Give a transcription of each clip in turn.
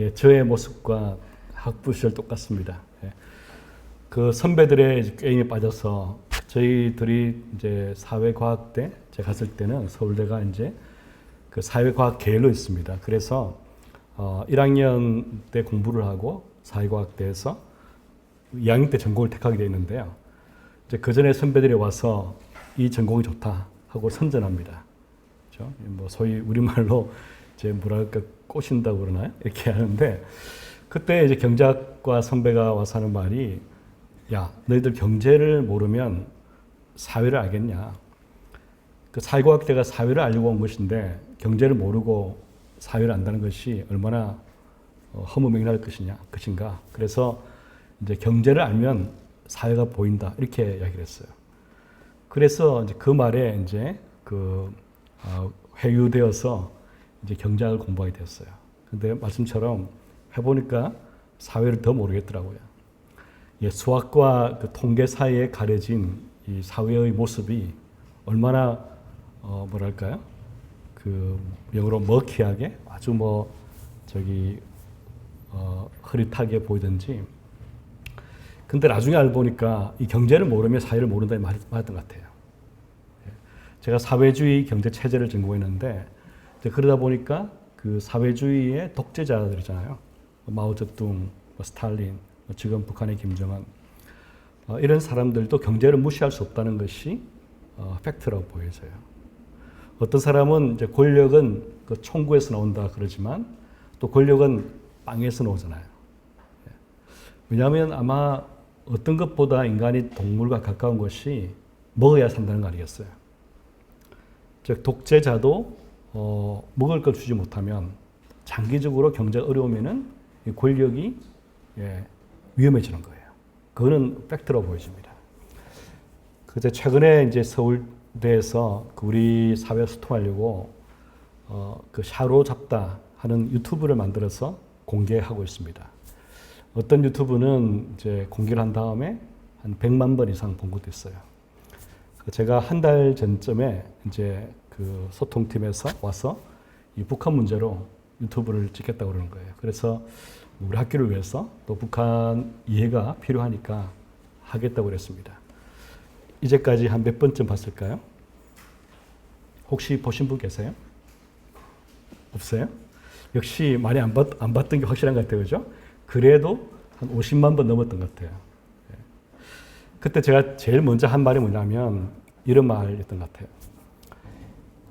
예, 저의 모습과 학부 시절 똑같습니다. 예. 그 선배들의 게임에 빠져서 저희들이 이제 사회과학대 제가 갔을 때는 서울대가 이제 그 사회과학 계열로 있습니다. 그래서 1학년 때 공부를 하고 사회과학대에서 2학년 때 전공을 택하게 되어 있는데요. 이제 그 전에 선배들이 와서 이 전공이 좋다 하고 선전합니다. 그렇죠? 뭐 소위 우리말로 이제 뭐랄까 꼬신다고 그러나요? 이렇게 하는데 그때 이제 경제학과 선배가 와서 하는 말이 야, 너희들 경제를 모르면 사회를 알겠냐? 그 사회과학대가 사회를 알려고 온 것인데 경제를 모르고 사회를 안다는 것이 얼마나 허무맹랑할 것인가. 그래서 이제 경제를 알면 사회가 보인다. 이렇게 이야기를 했어요. 그래서 이제 그 말에 이제 회유되어서 이제 경제학을 공부하게 됐어요. 근데 말씀처럼 해보니까 사회를 더 모르겠더라고요. 예, 수학과 그 통계 사이에 가려진 이 사회의 모습이 얼마나 뭐랄까요? 그 영어로 머키하게 아주 흐릿하게 보이든지. 근데 나중에 알고 보니까 이 경제를 모르면 사회를 모른다는 말이 맞았던 것 같아요. 제가 사회주의 경제 체제를 전공했는데 그러다 보니까 그 사회주의의 독재자들이잖아요. 마오쩌둥, 스탈린, 지금 북한의 김정은 이런 사람들도 경제를 무시할 수 없다는 것이 팩트라고 보여져요. 어떤 사람은 이제 권력은 그 총구에서 나온다 그러지만 또 권력은 빵에서 나오잖아요. 왜냐하면 아마 어떤 것보다 인간이 동물과 가까운 것이 먹어야 산다는 거 아니겠어요? 즉 독재자도 먹을 걸 주지 못하면 장기적으로 경제가 어려우면은 이 권력이 위험해지는 거예요. 그거는 팩트로 보여집니다. 그래서 최근에 이제 서울대에서 우리 사회 소통하려고 그 샤로잡다 하는 유튜브를 만들어서 공개하고 있습니다. 어떤 유튜브는 이제 공개를 한 다음에 한 100만 번 이상 본 것도 있어요. 제가 한 달 전쯤에 이제 그 소통팀에서 와서 이 북한 문제로 유튜브를 찍겠다고 그러는 거예요. 그래서 우리 학교를 위해서 또 북한 이해가 필요하니까 하겠다고 그랬습니다. 이제까지 한 몇 번쯤 봤을까요? 혹시 보신 분 계세요? 없어요? 역시 많이 안 봤던 게 확실한 것 같아요. 그죠? 그래도 한 50만 번 넘었던 것 같아요. 그때 제가 제일 먼저 한 말이 뭐냐면 이런 말이었던 것 같아요.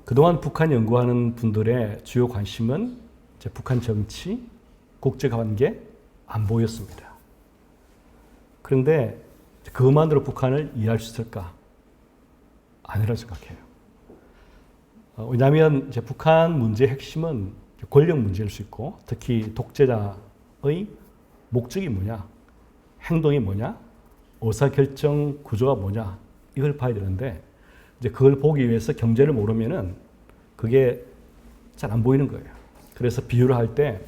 그동안 북한 연구하는 분들의 주요 관심은 이제 북한 정치, 국제관계, 안보였습니다. 그런데 그것만으로 북한을 이해할 수 있을까? 아니라고 생각해요. 왜냐하면 이제 북한 문제의 핵심은 권력 문제일 수 있고 특히 독재자의 목적이 뭐냐, 행동이 뭐냐, 의사결정 구조가 뭐냐 이걸 봐야 되는데 이제 그걸 보기 위해서 경제를 모르면은 그게 잘 안 보이는 거예요. 그래서 비유를 할 때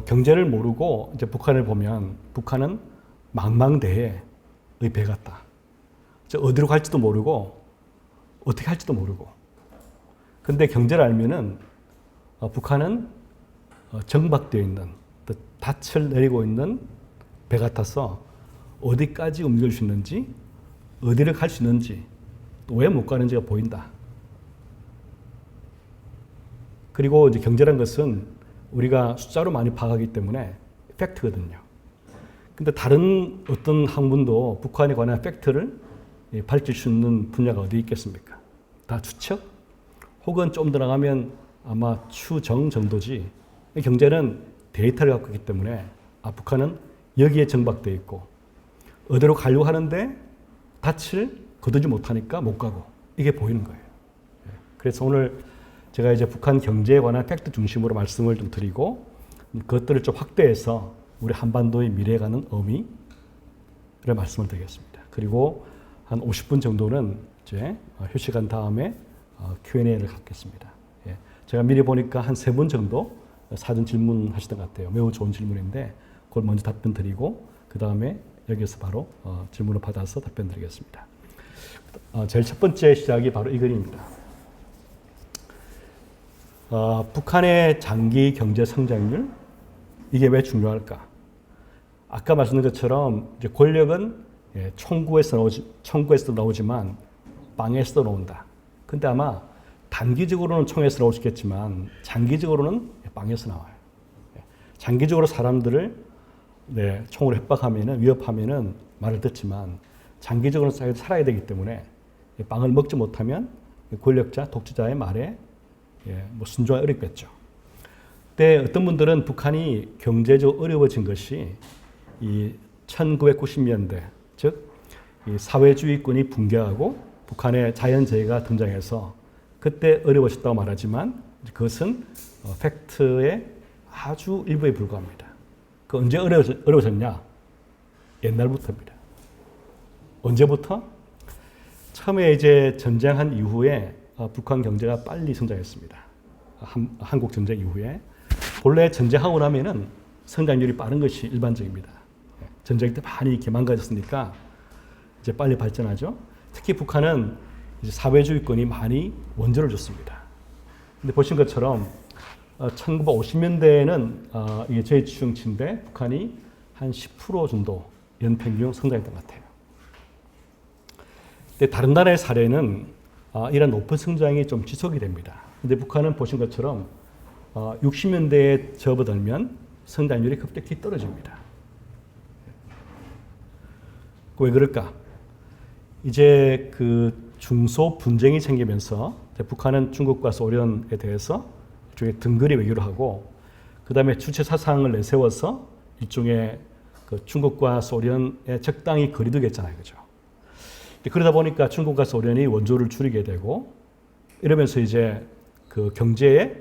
경제를 모르고 이제 북한을 보면 북한은 망망대해의 배 같다. 어디로 갈지도 모르고 어떻게 할지도 모르고. 근데 경제를 알면은 북한은 정박되어 있는 닻을 내리고 있는 배 같아서 어디까지 움직일 수 있는지, 어디를 갈 수 있는지, 또 왜 못 가는지가 보인다. 그리고 이제 경제란 것은 우리가 숫자로 많이 파악하기 때문에 팩트거든요. 근데 다른 어떤 학문도 북한에 관한 팩트를 밝힐 수 있는 분야가 어디 있겠습니까? 다 추측? 혹은 좀 더 나가면 아마 추정 정도지. 경제는 데이터를 갖고 있기 때문에 북한은 여기에 정박되어 있고 어디로 가려고 하는데 닻을 거두지 못하니까 못 가고 이게 보이는 거예요. 그래서 오늘 제가 이제 북한 경제에 관한 팩트 중심으로 말씀을 좀 드리고 그것들을 좀 확대해서 우리 한반도의 미래에 가는 의미를 말씀을 드리겠습니다. 그리고 한 50분 정도는 이제 휴식한 다음에 Q&A를 갖겠습니다. 제가 미리 보니까 한 3분 정도 사전 질문하시던 것 같아요. 매우 좋은 질문인데 그걸 먼저 답변 드리고 그 다음에 여기서 바로 질문을 받아서 답변 드리겠습니다. 제일 첫 번째 시작이 바로 이 글입니다. 북한의 장기 경제 성장률 이게 왜 중요할까? 아까 말씀드린 것처럼 이제 권력은 총구에서 나오지만 빵에서 나온다. 근데 아마 단기적으로는 총에서 나올 수 있겠지만 장기적으로는 빵에서 나와요. 장기적으로 사람들을 총으로 협박하면은 위협하면은 말을 듣지만 장기적으로는 살아야 되기 때문에 빵을 먹지 못하면 권력자, 독재자의 말에 순종하기 어렵겠죠. 그때 어떤 분들은 북한이 경제적으로 어려워진 것이 이 1990년대, 즉 이 사회주의권이 붕괴하고 북한의 자연재해가 등장해서 그때 어려워졌다고 말하지만 그것은 팩트의 아주 일부에 불과합니다. 그 언제 어려워졌냐? 옛날부터입니다. 언제부터? 처음에 이제 전쟁한 이후에 북한 경제가 빨리 성장했습니다. 한국 전쟁 이후에. 본래 전쟁하고 나면은 성장률이 빠른 것이 일반적입니다. 전쟁 때 많이 이렇게 망가졌으니까 이제 빨리 발전하죠. 특히 북한은 이제 사회주의권이 많이 원조를 줬습니다. 근데 보신 것처럼 1950년대에는 이게 저희 추정치인데 북한이 한 10% 정도 연평균 성장했던 것 같아요. 근데 다른 나라의 사례는 이런 높은 성장이 좀 지속이 됩니다. 근데 북한은 보신 것처럼 60년대에 접어들면 성장률이 급격히 떨어집니다. 왜 그럴까? 이제 그 중소 분쟁이 생기면서 북한은 중국과 소련에 대해서 일종의 등거리 외교를 하고 그 다음에 주체 사상을 내세워서 일종의 그 중국과 소련에 적당히 거리두겠잖아요. 그죠? 그러다 보니까 중국과 소련이 원조를 줄이게 되고 이러면서 이제 그 경제에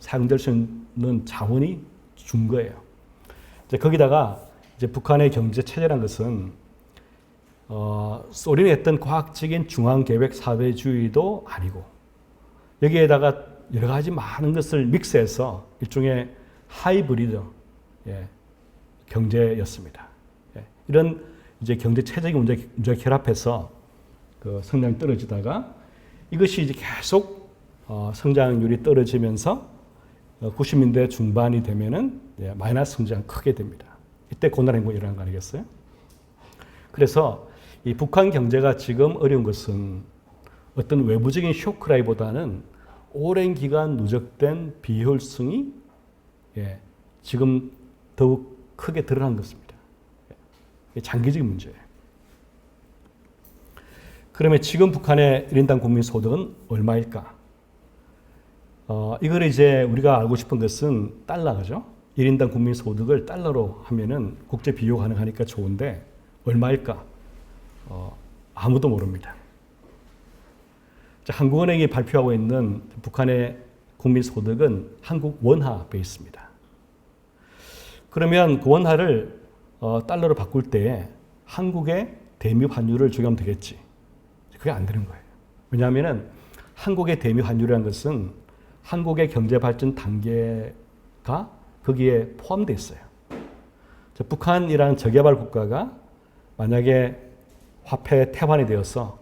사용될 수 있는 자원이 준 거예요. 이제 거기다가 이제 북한의 경제 체제란 것은 소련이 했던 과학적인 중앙계획 사회주의도 아니고 여기에다가 여러 가지 많은 것을 믹스해서 일종의 하이브리드 경제였습니다. 이런 이제 경제 체제적인 문제가 결합해서 그 성장이 떨어지다가 이것이 이제 계속 성장률이 떨어지면서 90년대 중반이 되면은 마이너스 성장 크게 됩니다. 이때 고난행군이 일어난 거 아니겠어요? 그래서 이 북한 경제가 지금 어려운 것은 어떤 외부적인 쇼크라기보다는 오랜 기간 누적된 비효율성이 지금 더욱 크게 드러난 것입니다. 장기적인 문제예요. 그러면 지금 북한의 1인당 국민 소득은 얼마일까? 이걸 이제 우리가 알고 싶은 것은 달러죠. 1인당 국민 소득을 달러로 하면은 국제 비교 가능하니까 좋은데 얼마일까? 아무도 모릅니다. 한국은행이 발표하고 있는 북한의 국민 소득은 한국 원화 베이스입니다. 그러면 그 원화를 달러로 바꿀 때 한국의 대미 환율을 적용하면 되겠지. 그게 안 되는 거예요. 왜냐하면 한국의 대미 환율이라는 것은 한국의 경제 발전 단계가 거기에 포함되어 있어요. 북한이라는 저개발 국가가 만약에 화폐 태환이 되어서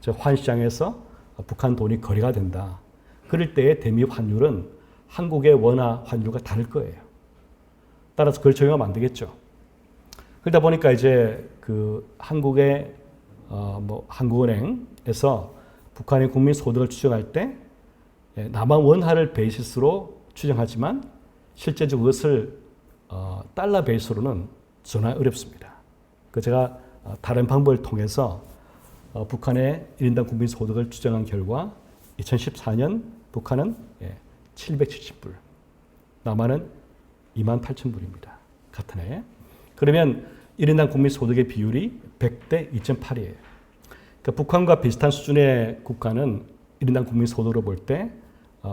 환시장에서 북한 돈이 거래가 된다. 그럴 때의 대미 환율은 한국의 원화 환율과 다를 거예요. 따라서 그걸 적용하면 안 되겠죠. 그러다 보니까 이제 그 한국의 한국은행에서 북한의 국민 소득을 추정할 때 남한 원화를 베이시스로 추정하지만 실제적으로 그것을 달러 베이스로는 전하기 어렵습니다. 그 제가 다른 방법을 통해서 북한의 1인당 국민 소득을 추정한 결과 2014년 북한은 770불, 남한은 28,000불입니다. 같은 해. 그러면 1인당 국민 소득의 비율이 100대 2.8이에요. 그러니까 북한과 비슷한 수준의 국가는 1인당 국민 소득으로 볼 때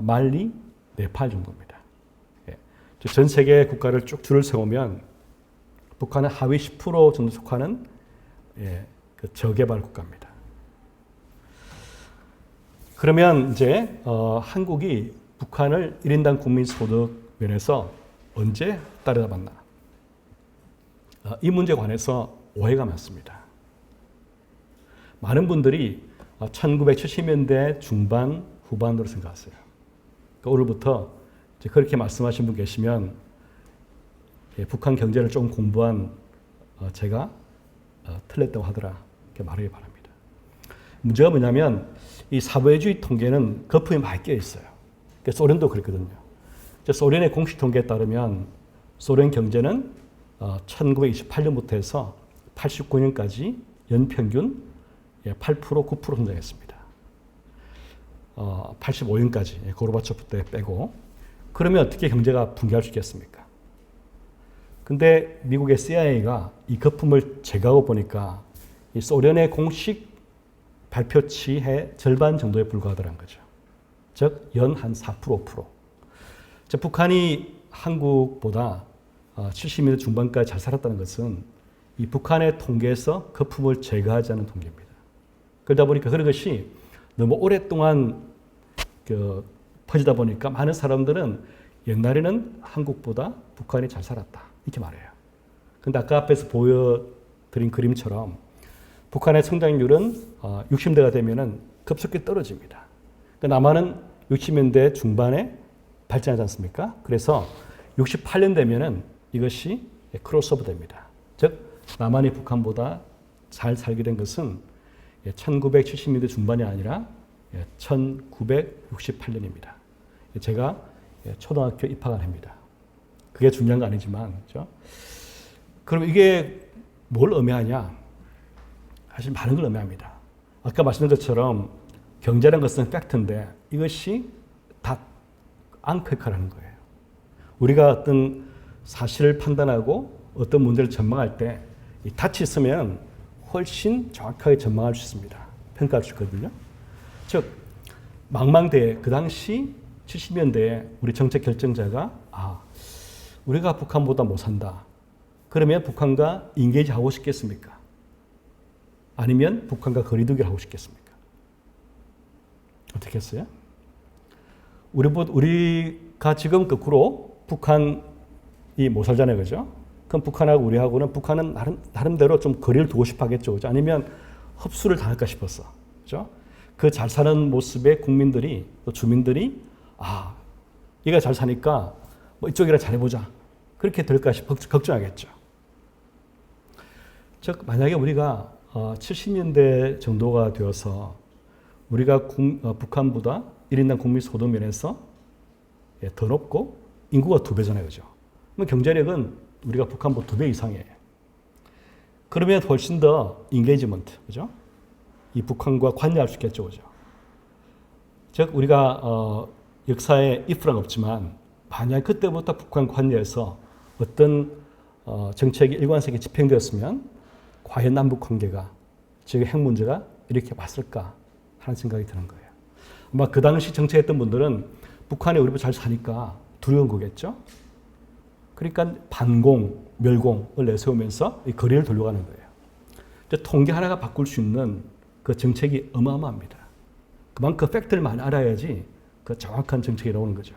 말리, 네팔 정도입니다. 전 세계 국가를 쭉 줄을 세우면 북한은 하위 10% 정도 속하는 그 저개발 국가입니다. 그러면 이제 한국이 북한을 1인당 국민 소득 면에서 언제 따라잡았나? 이 문제에 관해서 오해가 많습니다. 많은 분들이 1970년대 중반, 후반으로 생각하세요. 그러니까 오늘부터 이제 그렇게 말씀하신 분 계시면 북한 경제를 좀 공부한 제가 틀렸다고 하더라. 이렇게 말하기 바랍니다. 문제가 뭐냐면 이 사회주의 통계는 거품이 많이 끼어 있어요. 그러니까 소련도 그랬거든요. 소련의 공식 통계에 따르면 소련 경제는 1928년부터 해서 89년까지 연평균 8%, 9% 성장했습니다. 85년까지 고르바초프 때 빼고. 그러면 어떻게 경제가 붕괴할 수 있겠습니까? 근데 미국의 CIA가 이 거품을 제거하고 보니까 이 소련의 공식 발표치의 절반 정도에 불과하더라는 거죠. 즉, 연 한 4%, 5%. 즉, 북한이 한국보다 70년대 중반까지 잘 살았다는 것은 이 북한의 통계에서 거품을 제거하지 않은 통계입니다. 그러다 보니까 그런 것이 너무 오랫동안 퍼지다 보니까 많은 사람들은 옛날에는 한국보다 북한이 잘 살았다. 이렇게 말해요. 근데 아까 앞에서 보여드린 그림처럼 북한의 성장률은 60년대가 되면은 급속히 떨어집니다. 그러니까 남한은 60년대 중반에 발전하지 않습니까? 그래서 68년 되면은 이것이 크로스오버 됩니다. 즉, 남한이 북한보다 잘 살게 된 것은 1970년대 중반이 아니라 1968년입니다. 제가 초등학교 입학을 합니다. 그게 중요한 거 아니지만, 그렇죠? 그럼 이게 뭘 의미하냐? 사실 많은 걸 의미합니다. 아까 말씀드린 것처럼 경제라는 것은 팩트인데 이것이 다 앙커 역할을 하는 거예요. 우리가 어떤 사실을 판단하고 어떤 문제를 전망할 때 이 닻이 있으면 훨씬 정확하게 전망할 수 있습니다. 평가할 수 있거든요. 즉, 망망대해 그 당시 70년대에 우리 정책 결정자가 우리가 북한보다 못 산다. 그러면 북한과 인게이지 하고 싶겠습니까? 아니면 북한과 거리두기를 하고 싶겠습니까? 어떻게 했어요? 우리가 지금 거꾸로 북한이 못 살잖아요. 그죠? 그럼 북한하고 우리하고는 북한은 나름대로 좀 거리를 두고 싶어 하겠죠. 그죠? 아니면 흡수를 당할까 싶었어. 그죠? 그 잘 사는 모습에 국민들이, 또 주민들이, 얘가 잘 사니까 뭐 이쪽이라 잘해보자. 그렇게 될까 싶어 걱정하겠죠. 즉, 만약에 우리가 70년대 정도가 되어서 우리가 북한보다 1인당 국민 소득 면에서 더 높고 인구가 2배잖아요. 그죠? 그럼 경제력은 우리가 북한보다 2배 이상이에요. 그러면 훨씬 더 인게이지먼트, 그죠? 이 북한과 관여할 수 있겠죠. 그죠? 즉, 우리가 역사에 if란 없지만 만약 그때부터 북한 관여해서 어떤 정책이 일관성이 집행되었으면 과연 남북 관계가, 즉 핵 문제가 이렇게 왔을까 하는 생각이 드는 거예요. 아마 그 당시 정책했던 분들은 북한이 우리보다 잘 사니까 두려운 거겠죠. 그러니까 반공, 멸공을 내세우면서 이 거리를 돌려가는 거예요. 통계 하나가 바꿀 수 있는 그 정책이 어마어마합니다. 그만큼 팩트를 많이 알아야지 그 정확한 정책이 나오는 거죠.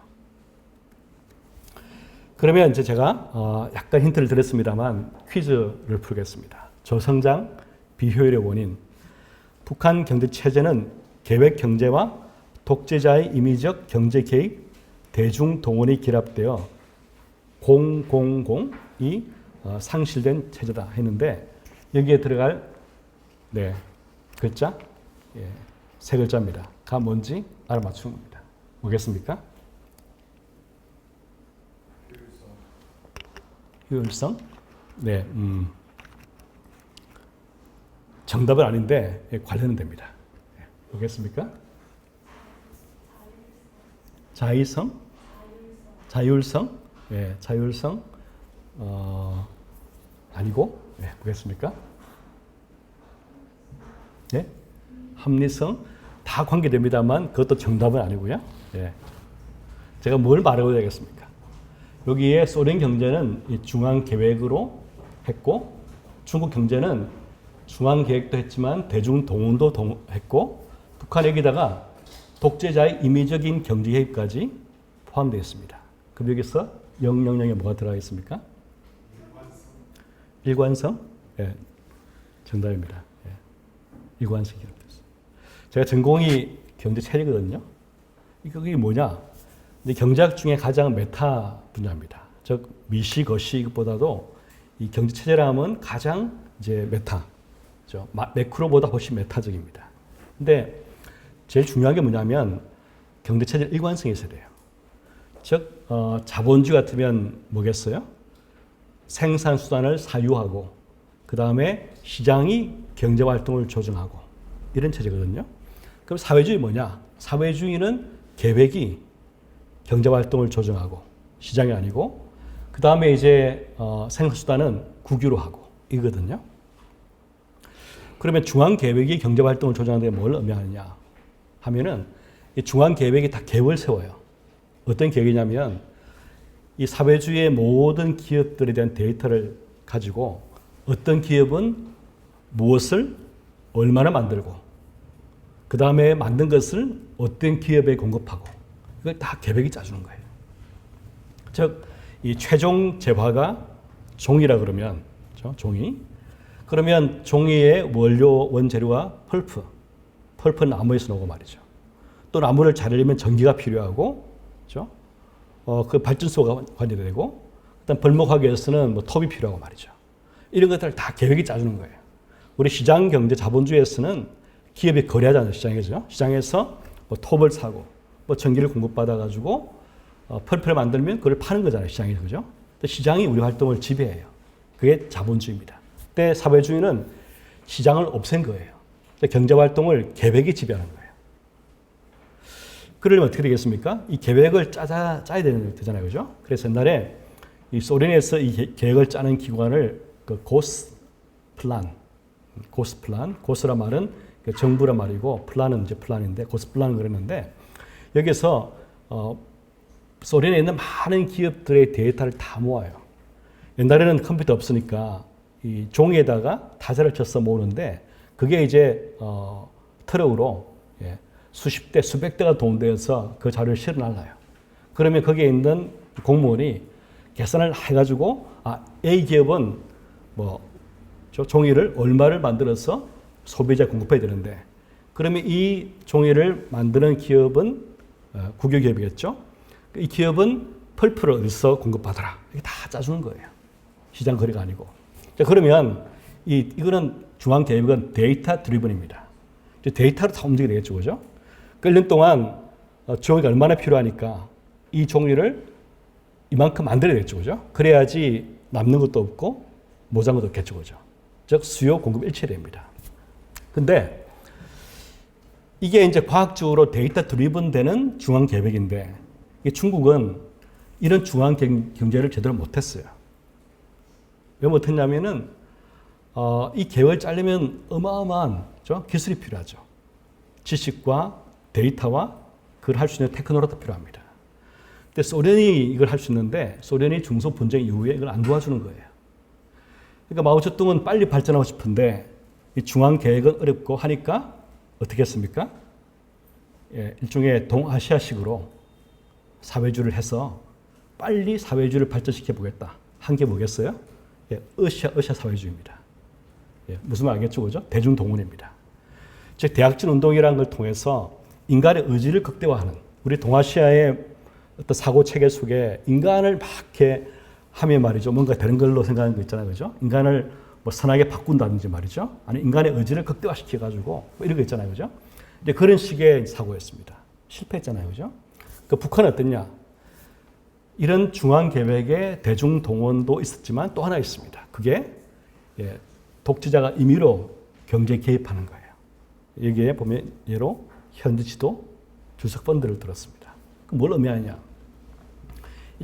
그러면 이제 제가 약간 힌트를 드렸습니다만 퀴즈를 풀겠습니다. 저성장, 비효율의 원인. 북한 경제 체제는 계획 경제와 독재자의 임의적 경제 개입, 대중 동원이 결합되어 공공공이 상실된 체제다 했는데 여기에 들어갈 글자 세 글자입니다. 가 뭔지 알아맞추는 겁니다. 뭐겠습니까? 효율성. 네, 정답은 아닌데 관련은 됩니다. 뭐겠습니까? 자의성, 자율성, 자율성, 아니고, 뭐겠습니까? 합리성, 다 관계됩니다만 그것도 정답은 아니고요. 제가 뭘 말하고 되겠습니까? 여기에 소련 경제는 중앙 계획으로 했고, 중국 경제는 중앙 계획도 했지만 대중 동원도 했고, 북한 여기다가 독재자의 임의적인 경제 개입까지 포함되어 있습니다. 그럼 여기서 000에 뭐가 들어가 있습니까? 일관성? 정답입니다. 일관성이 기록됐어요. 제가 전공이 경제 체리거든요. 이게 뭐냐? 경제학 중에 가장 메타 분야입니다. 즉 미시 거시 이것보다도 이 경제 체제라면 가장 이제 메타, 매크로보다 훨씬 메타적입니다. 근데 제일 중요한 게 뭐냐면 경제 체제 일관성이 있어야 돼요. 즉 자본주의 같으면 뭐겠어요? 생산 수단을 사유하고 그 다음에 시장이 경제 활동을 조정하고 이런 체제거든요. 그럼 사회주의 뭐냐? 사회주의는 계획이 경제 활동을 조정하고 시장이 아니고 그 다음에 이제 생산 수단은 국유로 하고 이거든요. 그러면 중앙 계획이 경제 활동을 조정하는 데 뭘 의미하느냐 하면은 이 중앙 계획이 다 계획을 세워요. 어떤 계획이냐면 이 사회주의의 모든 기업들에 대한 데이터를 가지고 어떤 기업은 무엇을 얼마나 만들고 그 다음에 만든 것을 어떤 기업에 공급하고 이걸 다 계획이 짜주는 거예요. 즉, 이 최종 재화가 종이라 그러면 종이. 그러면 종이의 원료 원재료와 펄프는 나무에서 나오고 말이죠. 또 나무를 자르려면 전기가 필요하고, 그렇죠? 그 발전소가 관리되고, 일단 벌목하기 위해서는 뭐 톱이 필요하고 말이죠. 이런 것들을 다 계획이 짜주는 거예요. 우리 시장 경제 자본주의에서는 기업이 거래하잖아요, 시장에서요. 시장에서 뭐 톱을 사고, 뭐 전기를 공급받아가지고 펄프를 만들면 그걸 파는 거잖아요, 시장에서, 그죠? 시장이 우리 활동을 지배해요. 그게 자본주의입니다. 근데 사회주의는 시장을 없앤 거예요. 경제 활동을 계획이 지배하는 거예요. 그러려면 어떻게 되겠습니까? 이 계획을 짜야 되잖아요, 그죠? 그래서 옛날에 이 소련에서 이 계획을 짜는 기관을 그 고스란 말은 정부란 말이고 플란은 이제 플란인데 고스플란을 그랬는데 여기서 소련에 있는 많은 기업들의 데이터를 다 모아요. 옛날에는 컴퓨터 없으니까 이 종이에다가 타자를 쳐서 모으는데 그게 이제 트럭으로 수십 대, 수백 대가 동원되어서 그 자료를 실어날라요. 그러면 거기에 있는 공무원이 계산을 해가지고 A 기업은 뭐 종이를 얼마를 만들어서 소비자에 공급해야 되는데 그러면 이 종이를 만드는 기업은 국유기업이겠죠. 이 기업은 펄프를 어디서 공급받아라. 이게 다 짜주는 거예요. 시장 거래가 아니고. 자, 그러면 이거는 중앙 계획은 데이터 드리븐입니다. 데이터로 다 움직이게 되겠죠, 그죠? 1년 동안 종이가 얼마나 필요하니까 이 종이를 이만큼 만들어야 되겠죠, 그죠? 그래야지 남는 것도 없고 모자란 것도 없겠죠, 그죠? 즉 수요 공급 일체됩니다. 근데 이게 이제 과학적으로 데이터 드리븐 되는 중앙 계획인데 중국은 이런 중앙 경제를 제대로 못했어요. 왜 못했냐면은 이 계획을 짜려면 어마어마한 기술이 필요하죠. 지식과 데이터와 그걸 할 수 있는 테크놀로지가 필요합니다. 근데 소련이 이걸 할 수 있는데 소련이 중소 분쟁 이후에 이걸 안 도와주는 거예요. 그러니까 마오쩌둥은 빨리 발전하고 싶은데 이 중앙 계획은 어렵고 하니까 어떻게 했습니까? 일종의 동아시아식으로 사회주의를 해서 빨리 사회주의를 발전시켜 보겠다. 한 게 뭐겠어요? 러시아 사회주의입니다. 무슨 말 알겠죠, 그죠? 대중동원입니다. 즉 대약진 운동이라는 걸 통해서 인간의 의지를 극대화하는 우리 동아시아의 어떤 사고 체계 속에 인간을 막 이렇게 하면 말이죠. 뭔가 되는 걸로 생각하는 거 있잖아요, 그죠? 인간을 뭐 선하게 바꾼다든지 말이죠. 아니 인간의 의지를 극대화시켜가지고 뭐 이런 거 있잖아요, 그죠? 이제 그런 식의 사고였습니다. 실패했잖아요, 그죠? 그 북한은 어땠냐? 이런 중앙 계획에 대중 동원도 있었지만 또 하나 있습니다. 그게 독재자가 임의로 경제에 개입하는 거예요. 여기에 보면 예로 현지지도 주석 펀드를 들었습니다. 뭘 의미하냐?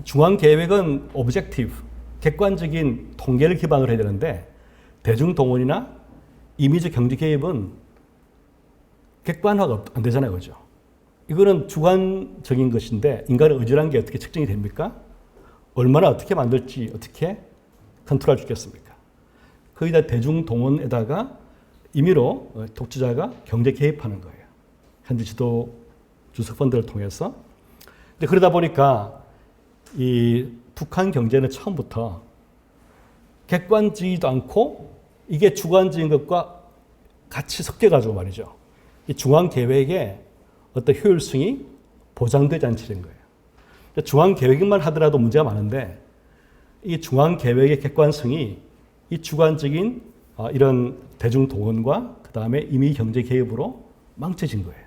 중앙 계획은 오브젝티브, 객관적인 통계를 기반으로 해야 되는데 대중 동원이나 임의적 경제 개입은 객관화가 안 되잖아요, 그죠? 이거는 주관적인 것인데 인간의 의지라는 게 어떻게 측정이 됩니까? 얼마나 어떻게 만들지 어떻게 컨트롤할 수 있겠습니까? 거기다 대중 동원에다가 임의로 독재자가 경제 개입하는 거예요. 현지 지도 주석 펀드를 통해서. 근데 그러다 보니까 이 북한 경제는 처음부터 객관적이지도 않고 이게 주관적인 것과 같이 섞여가지고 말이죠. 이 중앙 계획에 어떤 효율성이 보장되지 않는 거예요. 중앙 계획만 하더라도 문제가 많은데 이 중앙 계획의 객관성이 이 주관적인 이런 대중 동원과 그 다음에 임의 경제 개입으로 망쳐진 거예요.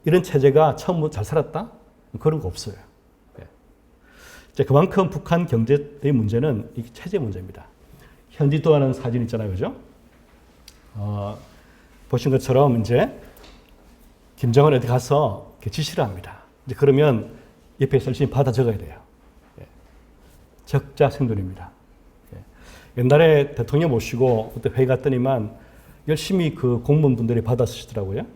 이런 체제가 처음부터 잘 살았다? 그런 거 없어요. 그만큼 북한 경제의 문제는 이 체제 문제입니다. 현지도 하는 사진 있잖아요, 그죠? 보신 것처럼 이제 김정은 어디 가서 지시를 합니다. 이제 그러면 옆에서 열심히 받아 적어야 돼요. 적자 생존입니다. 옛날에 대통령 모시고 그때 회의 갔더니만 열심히 그 공무원분들이 받아 쓰시더라고요.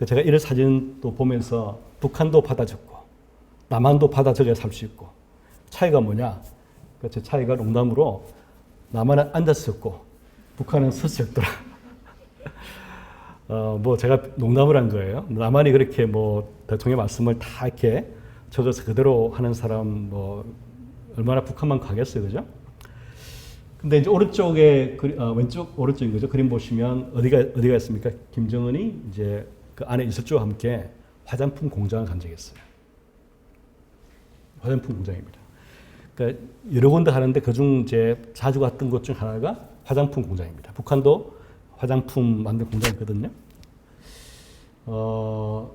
제가 이런 사진도 보면서 북한도 받아 적고 남한도 받아 적어야 살 수 있고 차이가 뭐냐? 제 차이가 농담으로 남한은 앉아서 적고 북한은 서서 적더라. 뭐 제가 농담을 한 거예요. 남한이 그렇게 뭐 대통령 말씀을 다 이렇게 적어서 그대로 하는 사람 뭐 얼마나 북한만 가겠어요, 그죠? 근데 이제 오른쪽에 왼쪽 오른쪽인 거죠. 그림 보시면 어디가 있습니까? 김정은이 이제 그 안에 이슬주와 함께 화장품 공장을 간 적이 있어요. 화장품 공장입니다. 그러니까 여러 군데 하는데 그중 이제 자주 갔던 곳 중 하나가 화장품 공장입니다. 북한도 화장품 만드는 공장이거든요.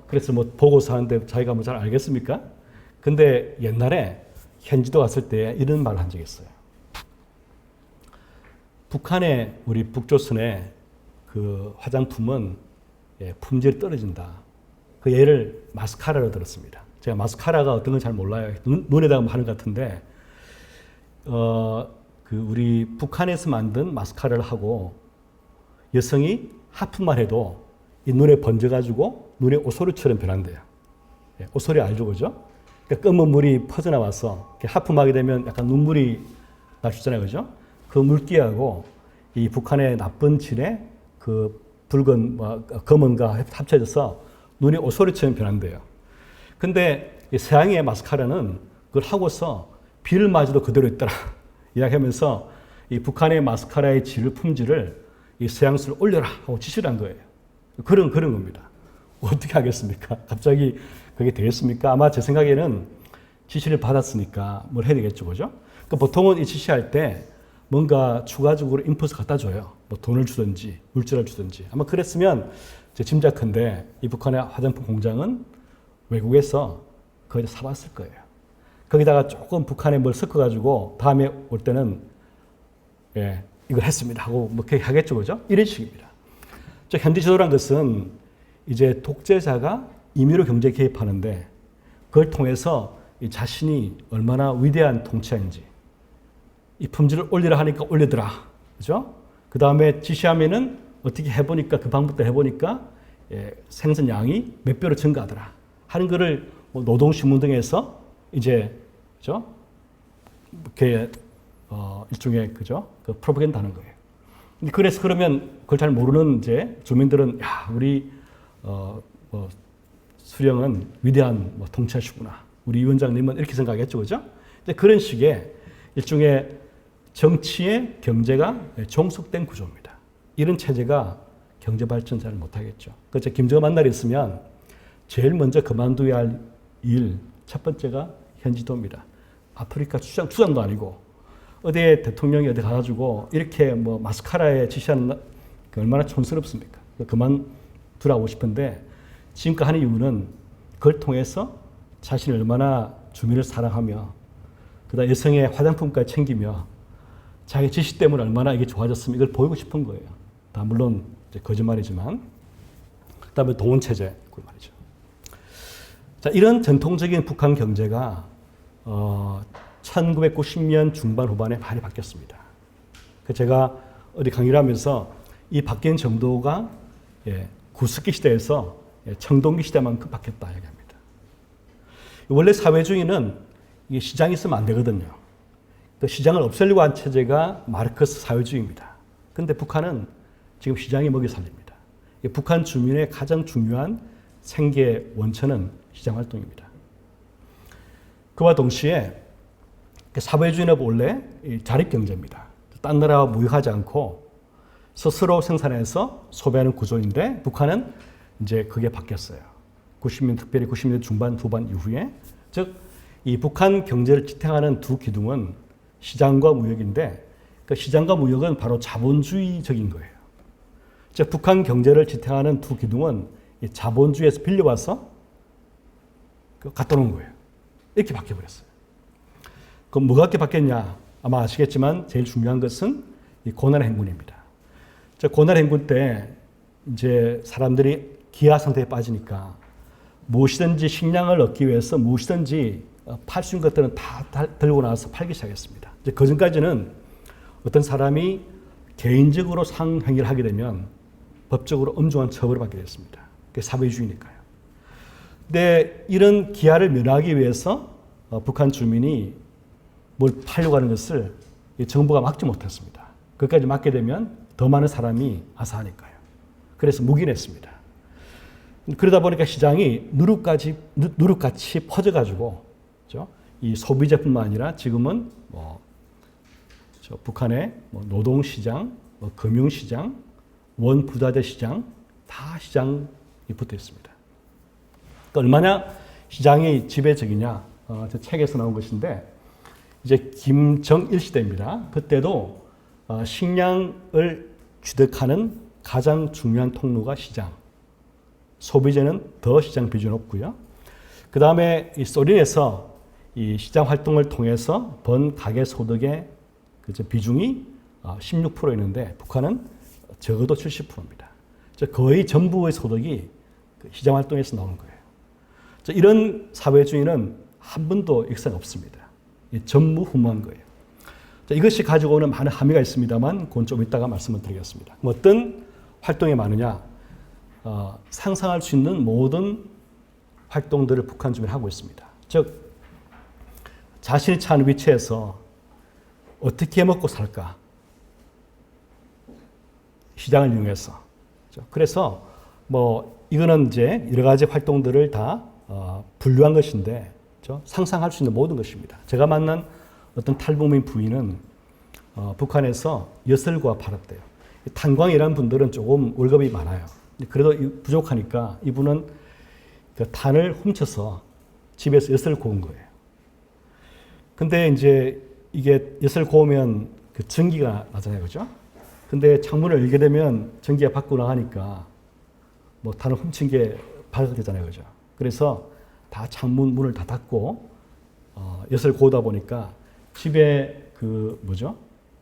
그래서 뭐 보고서 하는데 자기가 뭐 잘 알겠습니까? 근데 옛날에 현지도 갔을 때 이런 말을 한 적이 있어요. 북한의 우리 북조선의 그 화장품은 품질이 떨어진다. 그 예를 마스카라로 들었습니다. 제가 마스카라가 어떤 건 잘 몰라요. 눈에다가 하는 것 같은데, 그 우리 북한에서 만든 마스카라를 하고 여성이 하품만 해도 이 눈에 번져가지고 눈에 오소리처럼 변한대요. 오소리 알죠, 그죠? 그러니까 검은 물이 퍼져나와서 하품하게 되면 약간 눈물이 날 수 있잖아요, 그죠? 그 물기하고 이 북한의 나쁜 질의 그 붉은 검은과 합쳐져서 눈이 오소리처럼 변한대요. 근데 이 서양의 마스카라는 그걸 하고서 비를 맞아도 그대로 있더라 이야기하면서 이 북한의 마스카라의 질 품질을 이 서양수를 올려라 하고 지시를 한 거예요. 그런 겁니다. 어떻게 하겠습니까? 갑자기 그게 되겠습니까? 아마 제 생각에는 지시를 받았으니까 뭘 해야 되겠죠, 그죠? 그러니까 보통은 이 지시할 때 뭔가 추가적으로 인풋을 갖다 줘요. 뭐 돈을 주든지 물질을 주든지. 아마 그랬으면 제 짐작컨대 이 북한의 화장품 공장은 외국에서 거의 사봤을 거예요. 거기다가 조금 북한에 뭘 섞어가지고 다음에 올 때는 이걸 했습니다 하고 뭐 그렇게 하겠죠, 그죠? 이런 식입니다. 현지 지도란 것은 이제 독재자가 임의로 경제 개입하는데 그걸 통해서 이 자신이 얼마나 위대한 통치자인지 이 품질을 올리라 하니까 올리더라, 그죠? 그 다음에 지시하면은 어떻게 해보니까 그 방법대로 해보니까 생산량이 몇 배로 증가하더라 하는 거를 뭐 노동신문 등에서 이제 그죠? 이렇게 일종의 그죠? 그 프로파간다 하는 거예요. 근데 그래서 그러면 그걸 잘 모르는 이제 주민들은 야 우리 뭐 수령은 위대한 뭐 통치자시구나. 우리 위원장님은 이렇게 생각했죠, 그죠? 이제 그런 식의 일종의 정치의 경제가 종속된 구조입니다. 이런 체제가 경제 발전 잘 못하겠죠. 그래서 김정은 만날 있으면 제일 먼저 그만둬야 할 일 첫 번째가 현지도입니다. 아프리카 수장도 아니고 어디에 대통령이 어디 가가지고 이렇게 뭐 마스카라에 지시하는 얼마나 촌스럽습니까? 그만두라고 싶은데 지금까지 하는 이유는 그걸 통해서 자신이 얼마나 주민을 사랑하며 그다음 여성의 화장품까지 챙기며 자기 지시 때문에 얼마나 이게 좋아졌으면 이걸 보이고 싶은 거예요. 다 물론 이제 거짓말이지만 그다음에 동원체제 그 말이죠. 자, 이런 전통적인 북한 경제가 1990년 중반 후반에 많이 바뀌었습니다. 제가 어디 강의를 하면서 이 바뀐 정도가 구석기 시대에서 청동기 시대만큼 바뀌었다 이야기합니다. 원래 사회주의는 이게 시장이 있으면 안 되거든요. 그 시장을 없애려고 한 체제가 마르크스 사회주의입니다. 그런데 북한은 지금 시장이 먹여 살립니다. 북한 주민의 가장 중요한 생계 원천은 시장 활동입니다. 그와 동시에 사회주의는 원래 자립경제입니다. 딴 나라와 무역하지 않고 스스로 생산해서 소비하는 구조인데 북한은 이제 그게 바뀌었어요. 90년, 특별히 90년대 중반, 후반 이후에 즉 이 북한 경제를 지탱하는 두 기둥은 시장과 무역인데 그 시장과 무역은 바로 자본주의적인 거예요. 즉 북한 경제를 지탱하는 두 기둥은 이 자본주의에서 빌려와서 갖다 놓은 거예요. 이렇게 바뀌어버렸어요. 그럼 뭐가 이렇게 바뀌었냐? 아마 아시겠지만 제일 중요한 것은 이 고난의 행군입니다. 고난의 행군 때 이제 사람들이 기아 상태에 빠지니까 무엇이든지 식량을 얻기 위해서 무엇이든지 팔 수 있는 것들은 다 들고 나와서 팔기 시작했습니다. 이제 그 전까지는 어떤 사람이 개인적으로 상행위를 하게 되면 법적으로 엄중한 처벌을 받게 됐습니다. 그게 사회주의니까요. 근데 이런 기아를 면하기 위해서 북한 주민이 뭘 팔려고 하는 것을 정부가 막지 못했습니다. 그까지 막게 되면 더 많은 사람이 아사하니까요. 그래서 묵인했습니다. 그러다 보니까 시장이 누룩같이 퍼져가지고 그렇죠? 이 소비재뿐만 아니라 지금은 북한의 노동시장, 금융시장, 원부자재 시장 다 시장이 붙어 있습니다. 그러니까 얼마나 시장이 지배적이냐? 저 책에서 나온 것인데 이제 김정일 시대입니다. 그때도 식량을 취득하는 가장 중요한 통로가 시장. 소비재는 더 시장 비중이 높고요. 그 다음에 이 소련에서 이 시장 활동을 통해서 번 가계 소득의 비중이 16%였는데 북한은 적어도 70%입니다. 거의 전부의 소득이 시장 활동에서 나오는 거예요. 이런 사회주의는 한 번도 역사가 없습니다. 전무후무한 거예요. 이것이 가지고 오는 많은 함의가 있습니다만 그건 좀 이따가 말씀을 드리겠습니다. 어떤 활동이 많으냐? 상상할 수 있는 모든 활동들을 북한 주민이 하고 있습니다. 즉 자신이 처한 위치에서 어떻게 먹고 살까? 시장을 이용해서. 그래서 이거는 이제 여러 가지 활동들을 다 분류한 것인데 상상할 수 있는 모든 것입니다. 제가 만난 어떤 탈북민 부인은 북한에서 여설과 팔았대요. 탄광이라는 분들은 조금 월급이 많아요. 그래도 부족하니까 이분은 그 탄을 훔쳐서 집에서 엿을 고운 거예요. 근데 이제 이게 엿을 고우면 그 전기가 나잖아요. 그죠? 근데 창문을 열게 되면 전기가 밖으로 나가니까 탄을 훔친 게 발각되잖아요. 그죠? 그래서 다 창문 문을 다 닫고 엿을 고우다 보니까 집에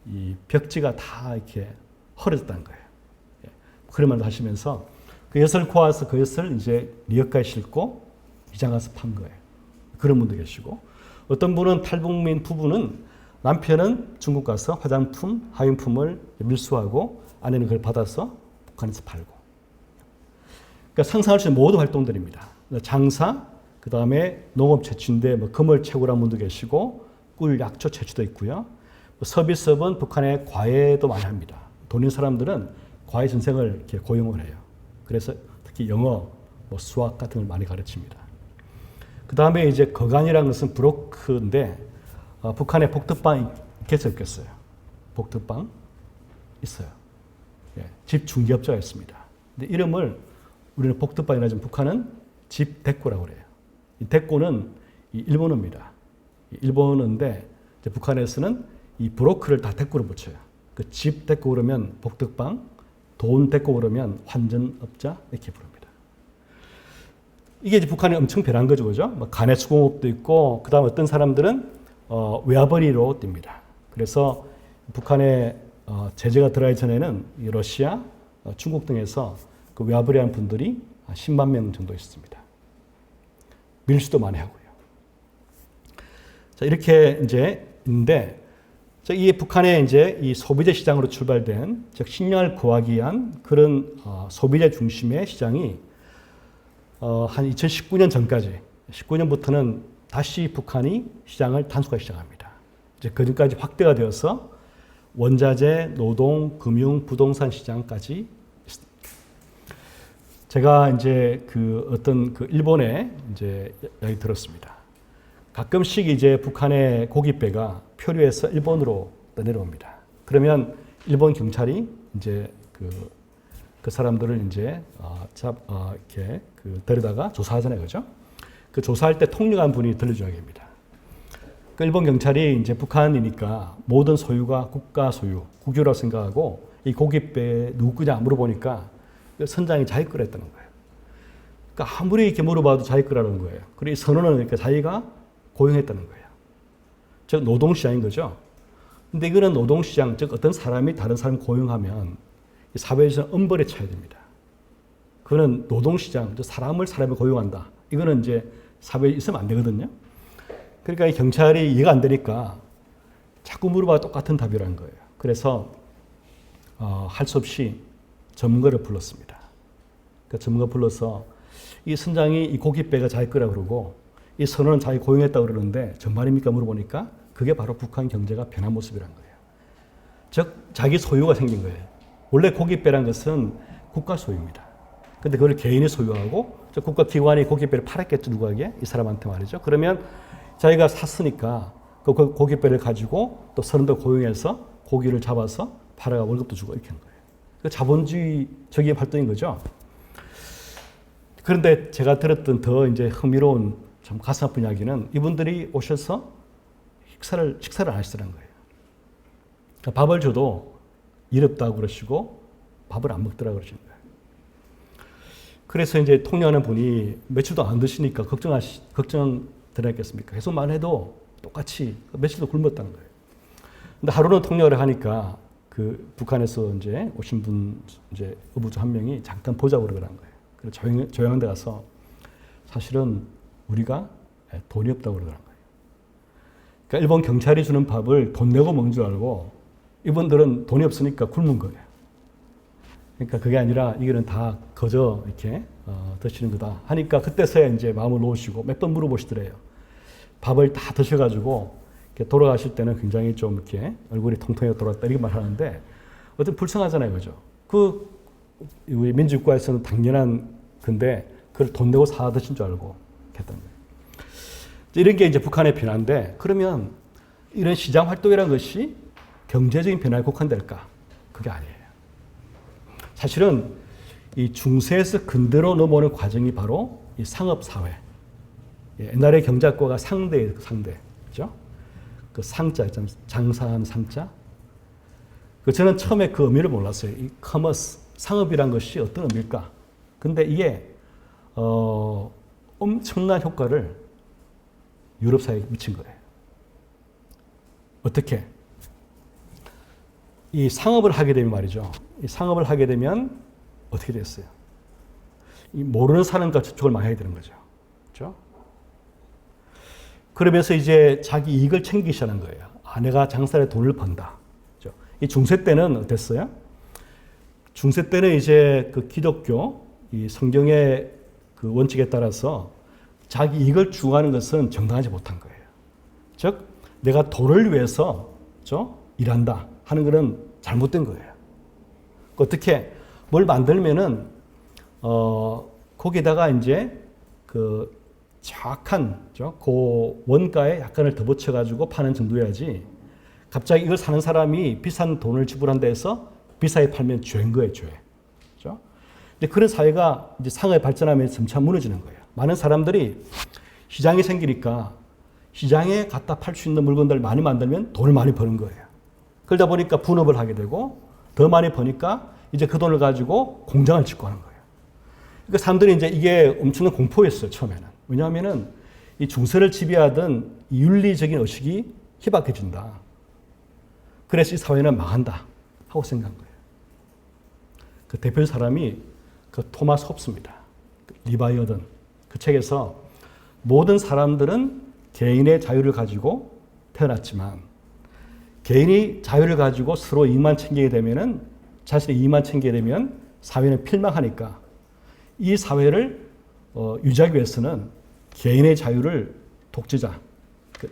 이 벽지가 다 이렇게 헐어졌다는 거예요. 그런 말도 하시면서 그 엿을 고아서 그 엿을 이제 리어카에 싣고 시장 가서 판 거예요. 그런 분도 계시고 어떤 분은 탈북민 부부는 남편은 중국 가서 화장품, 하용품을 밀수하고 아내는 그걸 받아서 북한에서 팔고. 그러니까 상상할 수 있는 모든 활동들입니다. 장사, 그 다음에 농업 채취인데 금을 채굴한 분도 계시고 꿀, 약초 채취도 있고요. 서비스업은 북한에 과외도 많이 합니다. 돈 있는 사람들은 과외 선생을 이렇게 고용을 해요. 그래서 특히 영어, 수학 같은 걸 많이 가르칩니다. 그 다음에 이제 거간이라는 것은 브로크인데 북한에 복덕방이 있겠어요, 없겠어요? 복덕방 있어요. 집 중개업자가 있습니다. 근데 이름을 우리는 복덕방이라 하지만 북한은 집 대꾸라고 그래요. 이 대꾸는 일본어입니다. 일본어인데 북한에서는 이 브로크를 다 대꾸로 붙여요. 그 집 대꾸 그러면 복덕방, 돈 대꾸 그러면 환전업자 이렇게 부릅니다. 이게 이제 북한이 엄청 변한 거죠, 그죠? 간의 수공업도 있고, 그 다음 어떤 사람들은 외화벌이로 뜁니다. 그래서 북한에 제재가 들어가기 전에는 러시아, 중국 등에서 그 외화벌이하는 분들이 10만 명 정도 있습니다. 밀수도 많이 하고요. 자, 이렇게 이제 있는데, 이 북한의 이제 이 소비재 시장으로 출발된, 즉 식량을 구하기 위한 그런 소비재 중심의 시장이 한 2019년 전까지, 19년부터는 다시 북한이 시장을 단속하기 시작합니다. 이제 그 전까지 확대가 되어서 원자재, 노동, 금융, 부동산 시장까지 있습니다. 제가 이제 어떤 일본에 이제 이야기 들었습니다. 가끔씩 이제 북한의 고깃배가 표류해서 일본으로 내려옵니다. 그러면 일본 경찰이 이제 그 사람들을 이제 이렇게 데려다가 조사하잖아요, 그죠? 그 조사할 때 통역한 분이 들려줘야 됩니다. 그 일본 경찰이 이제 북한이니까 모든 소유가 국가 소유, 국유라고 생각하고 이 고깃배 누구 거냐 물어보니까 선장이 자기 거랬다는 거예요. 그러니까 아무리 이렇게 물어봐도 자기 거라는 거예요. 그리고 이 선언은 그러니까 자기가 고용했다는 거예요. 즉 노동시장인 거죠. 근데 이거는 노동시장, 즉 어떤 사람이 다른 사람 고용하면 사회에서는 엄벌에 처해야 됩니다. 그거는 노동시장, 즉 사람을 고용한다. 이거는 이제 사회에 있으면 안 되거든요. 그러니까 이 경찰이 이해가 안 되니까 자꾸 물어봐도 똑같은 답이라는 거예요. 그래서 할 수 없이 전문가를 불렀습니다. 그 전문가 불러서 이 선장이 이 고깃배가 자기 거라 그러고 이 선원은 자기 고용했다고 그러는데 정말입니까 물어보니까 그게 바로 북한 경제가 변한 모습이란 거예요. 즉 자기 소유가 생긴 거예요. 원래 고깃배란 것은 국가 소유입니다. 근데 그걸 개인이 소유하고 국가기관이 고깃배를 팔았겠죠, 누구에게? 이 사람한테 말이죠. 그러면 자기가 샀으니까 그 고깃배를 가지고 또 선원도 고용해서 고기를 잡아서 팔아가 월급도 주고 이렇게 한 거예요. 그 자본주의적인 활동인 거죠. 그런데 제가 들었던 더 이제 흥미로운 참 가슴 아픈 이야기는 이분들이 오셔서 식사를 안 하시더라는 거예요. 그러니까 밥을 줘도 일 없다고 그러시고 밥을 안 먹더라고 그러시는 거예요. 그래서 이제 통역하는 분이 며칠도 안 드시니까 걱정되겠습니까? 계속 말해도 똑같이 며칠도 굶었다는 거예요. 근데 하루는 통역을 하니까 그 북한에서 이제 오신 분 이제 어부주 한 명이 잠깐 보자고 그러더라는 거예요. 그래서 조용한 데 가서 사실은 우리가 돈이 없다고 그러더라는 거예요. 그러니까 일본 경찰이 주는 밥을 돈 내고 먹는 줄 알고 이분들은 돈이 없으니까 굶은 거예요. 그러니까 그게 아니라 이거는 다 거저 이렇게 드시는 거다 하니까 그때서야 이제 마음을 놓으시고 몇 번 물어보시더래요. 밥을 다 드셔가지고 이렇게 돌아가실 때는 굉장히 좀 이렇게 얼굴이 통통해 돌아왔다 이렇게 말하는데 어떤 불쌍하잖아요, 그죠? 우리 민주국가에서는 당연한 건데 그걸 돈 내고 사 드신 줄 알고 했던 거예요. 이런 게 이제 북한의 변화인데 그러면 이런 시장 활동이라는 것이 경제적인 변화에 국한될까? 그게 아니에요. 사실은 이 중세에서 근대로 넘어오는 과정이 바로 이 상업사회. 옛날에 경제학과가 상대, 그죠? 그 상자 있잖아요. 장사하는 상자. 저는 처음에 그 의미를 몰랐어요. 이 커머스, 상업이란 것이 어떤 의미일까? 근데 이게, 엄청난 효과를 유럽 사회에 미친 거예요. 어떻게? 이 상업을 하게 되면 말이죠. 이 상업을 하게 되면 어떻게 됐어요? 이 모르는 사람과 접촉을 많이 해야 되는 거죠. 그렇죠? 그러면서 이제 자기 이익을 챙기기 시작하는 거예요. 내가 장사에 돈을 번다. 그렇죠? 이 중세 때는 어땠어요? 중세 때는 이제 그 기독교, 이 성경의 그 원칙에 따라서 자기 이익을 추구하는 것은 정당하지 못한 거예요. 즉, 내가 돈을 위해서 그렇죠? 일한다 하는 것은 잘못된 거예요. 어떻게 뭘 만들면은 거기다가 이제 그 정확한 그 원가에 약간을 더 붙여가지고 파는 정도여야지. 갑자기 이걸 사는 사람이 비싼 돈을 지불한다 해서 비싸게 팔면 죄인 거예요, 죄. 그렇죠? 근데 그런 사회가 이제 상업이 발전하면서 점차 무너지는 거예요. 많은 사람들이 시장이 생기니까 시장에 갖다 팔 수 있는 물건들을 많이 만들면 돈을 많이 버는 거예요. 그러다 보니까 분업을 하게 되고 더 많이 버니까 이제 그 돈을 가지고 공장을 짓고 하는 거예요. 그러니까 사람들이 이제 이게 엄청난 공포였어요, 처음에는. 왜냐하면은 이 중세를 지배하던 이 윤리적인 의식이 희박해진다. 그래서 이 사회는 망한다 하고 생각한 거예요. 그 대표 사람이 그 토마스 홉스입니다. 리바이어든. 그 책에서 모든 사람들은 개인의 자유를 가지고 태어났지만 개인이 자유를 가지고 서로 이익만 챙기게 되면은 자신의 이익만 챙기게 되면 사회는 필망하니까 이 사회를 유지하기 위해서는 개인의 자유를 독재자,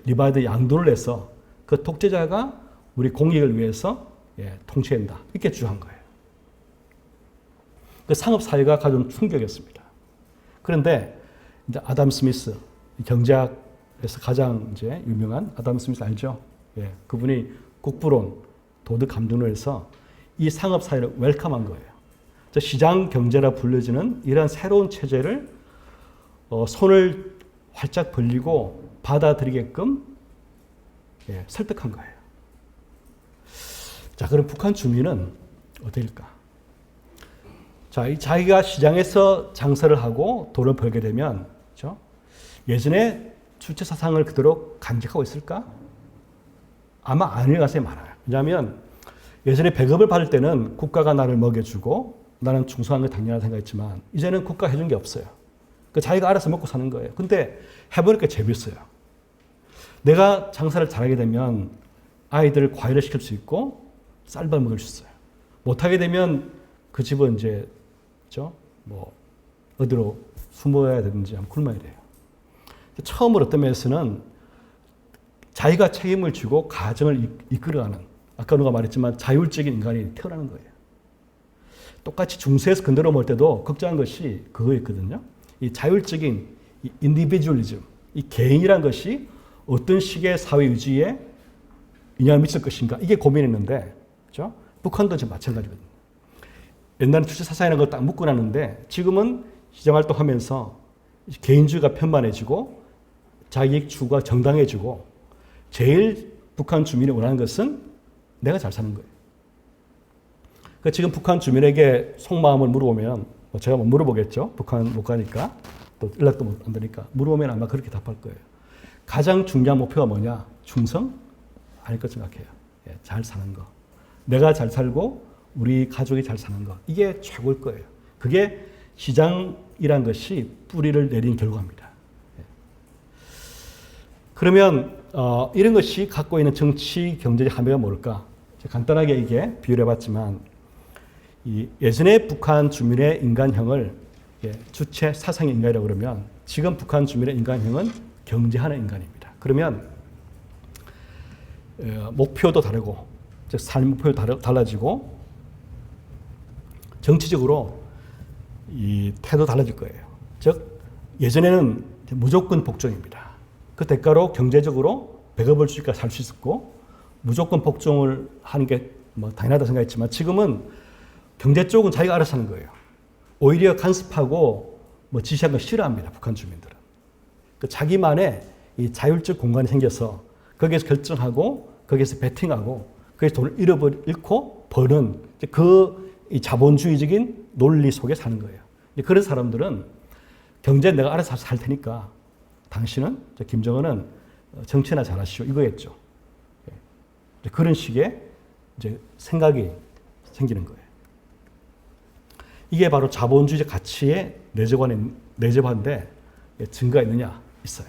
리바이드 양도를 해서 그 독재자가 우리 공익을 위해서 통치한다. 이렇게 주장한 거예요. 그 상업 사회가 가져온 충격이었습니다. 그런데 이제 아담 스미스, 경제학에서 가장 이제 유명한 아담 스미스 알죠? 그분이 국부론, 도덕 감정론에서 이 상업 사회를 웰컴한 거예요. 시장 경제라 불려지는 이러한 새로운 체제를 손을 활짝 벌리고 받아들이게끔 설득한 거예요. 자, 그럼 북한 주민은 어떨까? 자, 자기가 시장에서 장사를 하고 돈을 벌게 되면, 그렇죠? 예전에 주체 사상을 그대로 간직하고 있을까? 아마 아닐 가능성이 많아요. 왜냐하면 예전에 배급을 받을 때는 국가가 나를 먹여주고 나는 충성한 게 당연하다 생각했지만 이제는 국가가 해준 게 없어요. 그 자기가 알아서 먹고 사는 거예요. 근데 해보니까 재밌어요. 내가 장사를 잘하게 되면 아이들 과외를 시킬 수 있고 쌀밥 먹을 수 있어요. 못하게 되면 그 집은 이제 뭐 어디로 숨어야 되는지 한번 굶어야 돼요. 처음으로 어떤 면에서는 자기가 책임을 지고 가정을 이끌어가는, 아까 누가 말했지만 자율적인 인간이 태어나는 거예요. 똑같이 중세에서 근대로 볼 때도 걱정한 것이 그거였거든요. 이 자율적인 이 인디비주얼리즘, 이 개인이란 것이 어떤 식의 사회 유지에 영향을 미칠 것인가, 이게 고민했는데, 그렇죠? 북한도 지금 마찬가지거든요. 옛날에 주체 사상이라는 걸 딱 묶어놨는데 지금은 시장활동하면서 개인주의가 편만해지고 자기의 추구가 정당해지고 제일 북한 주민이 원하는 것은 내가 잘 사는 거예요. 그러니까 지금 북한 주민에게 속마음을 물어보면 제가 뭐 물어보겠죠. 북한 못 가니까 또 연락도 안 되니까 물어보면 아마 그렇게 답할 거예요. 가장 중요한 목표가 뭐냐? 충성? 아닐 것 생각해요. 잘 사는 거. 내가 잘 살고 우리 가족이 잘 사는 것, 이게 최고일 거예요. 그게 시장이란 것이 뿌리를 내린 결과입니다. 그러면 이런 것이 갖고 있는 정치, 경제적 함의가 뭘까? 간단하게 이게 비유를 해봤지만 예전에 북한 주민의 인간형을 주체 사상의 인간이라고 그러면 지금 북한 주민의 인간형은 경제하는 인간입니다. 그러면 목표도 다르고, 즉 삶 목표도 달라지고 정치적으로 이 태도 달라질 거예요. 즉 예전에는 무조건 복종입니다. 그 대가로 경제적으로 배급을 주니까 살 수 있었고 무조건 복종을 하는 게 뭐 당연하다 생각했지만 지금은 경제 쪽은 자기가 알아서 하는 거예요. 오히려 간섭하고 뭐 지시하는 거 싫어합니다. 북한 주민들은. 그 자기만의 이 자율적 공간이 생겨서 거기에서 결정하고 거기에서 베팅하고 거기서 돈을 잃고 버는 이 자본주의적인 논리 속에 사는 거예요. 그런 사람들은 경제 내가 알아서 살 테니까 당신은, 김정은은 정치나 잘하시오, 이거겠죠. 그런 식의 이제 생각이 생기는 거예요. 이게 바로 자본주의적 가치의 내재화인데 증거가 있느냐? 있어요.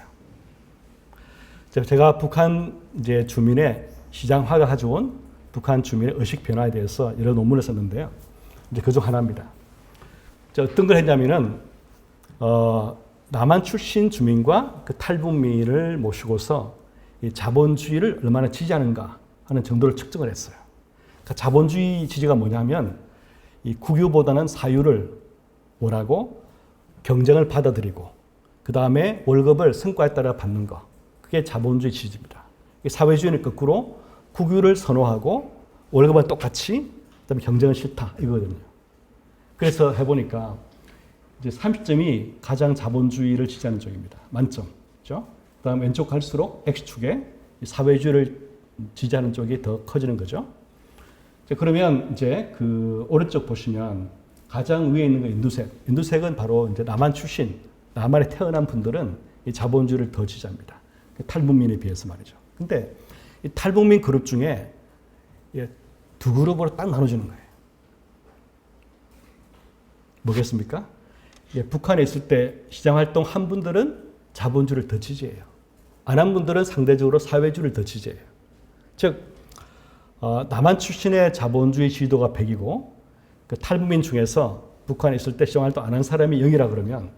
제가 북한 이제 주민의 시장화가 가져온 북한 주민의 의식 변화에 대해서 여러 논문을 썼는데요. 이제 그중 하나입니다. 어떤 걸 했냐면은 남한 출신 주민과 그 탈북민을 모시고서 이 자본주의를 얼마나 지지하는가 하는 정도를 측정을 했어요. 그러니까 자본주의 지지가 뭐냐면 이 국유보다는 사유를 원하고 경쟁을 받아들이고 그 다음에 월급을 성과에 따라 받는 거, 그게 자본주의 지지입니다. 사회주의는 거꾸로 국유를 선호하고 월급은 똑같이, 그다음에 경쟁은 싫다, 이거거든요. 그래서 해보니까 이제 30점이 가장 자본주의를 지지하는 쪽입니다. 만점. 그렇죠? 그다음 왼쪽 갈수록 X축에 사회주의를 지지하는 쪽이 더 커지는 거죠. 그러면 이제 그 오른쪽 보시면 가장 위에 있는 거 인두색. 인두색은 바로 이제 남한 출신, 남한에 태어난 분들은 이 자본주의를 더 지지합니다. 탈북민에 비해서 말이죠. 근데 이 탈북민 그룹 중에 두 그룹으로 딱 나눠주는 거예요. 뭐겠습니까? 북한에 있을 때 시장활동 한 분들은 자본주의를 더 지지해요. 안 한 분들은 상대적으로 사회주의를 더 지지해요. 즉 남한 출신의 자본주의 지지도가 100이고 그 탈북민 중에서 북한에 있을 때 시장활동 안 한 사람이 0이라 그러면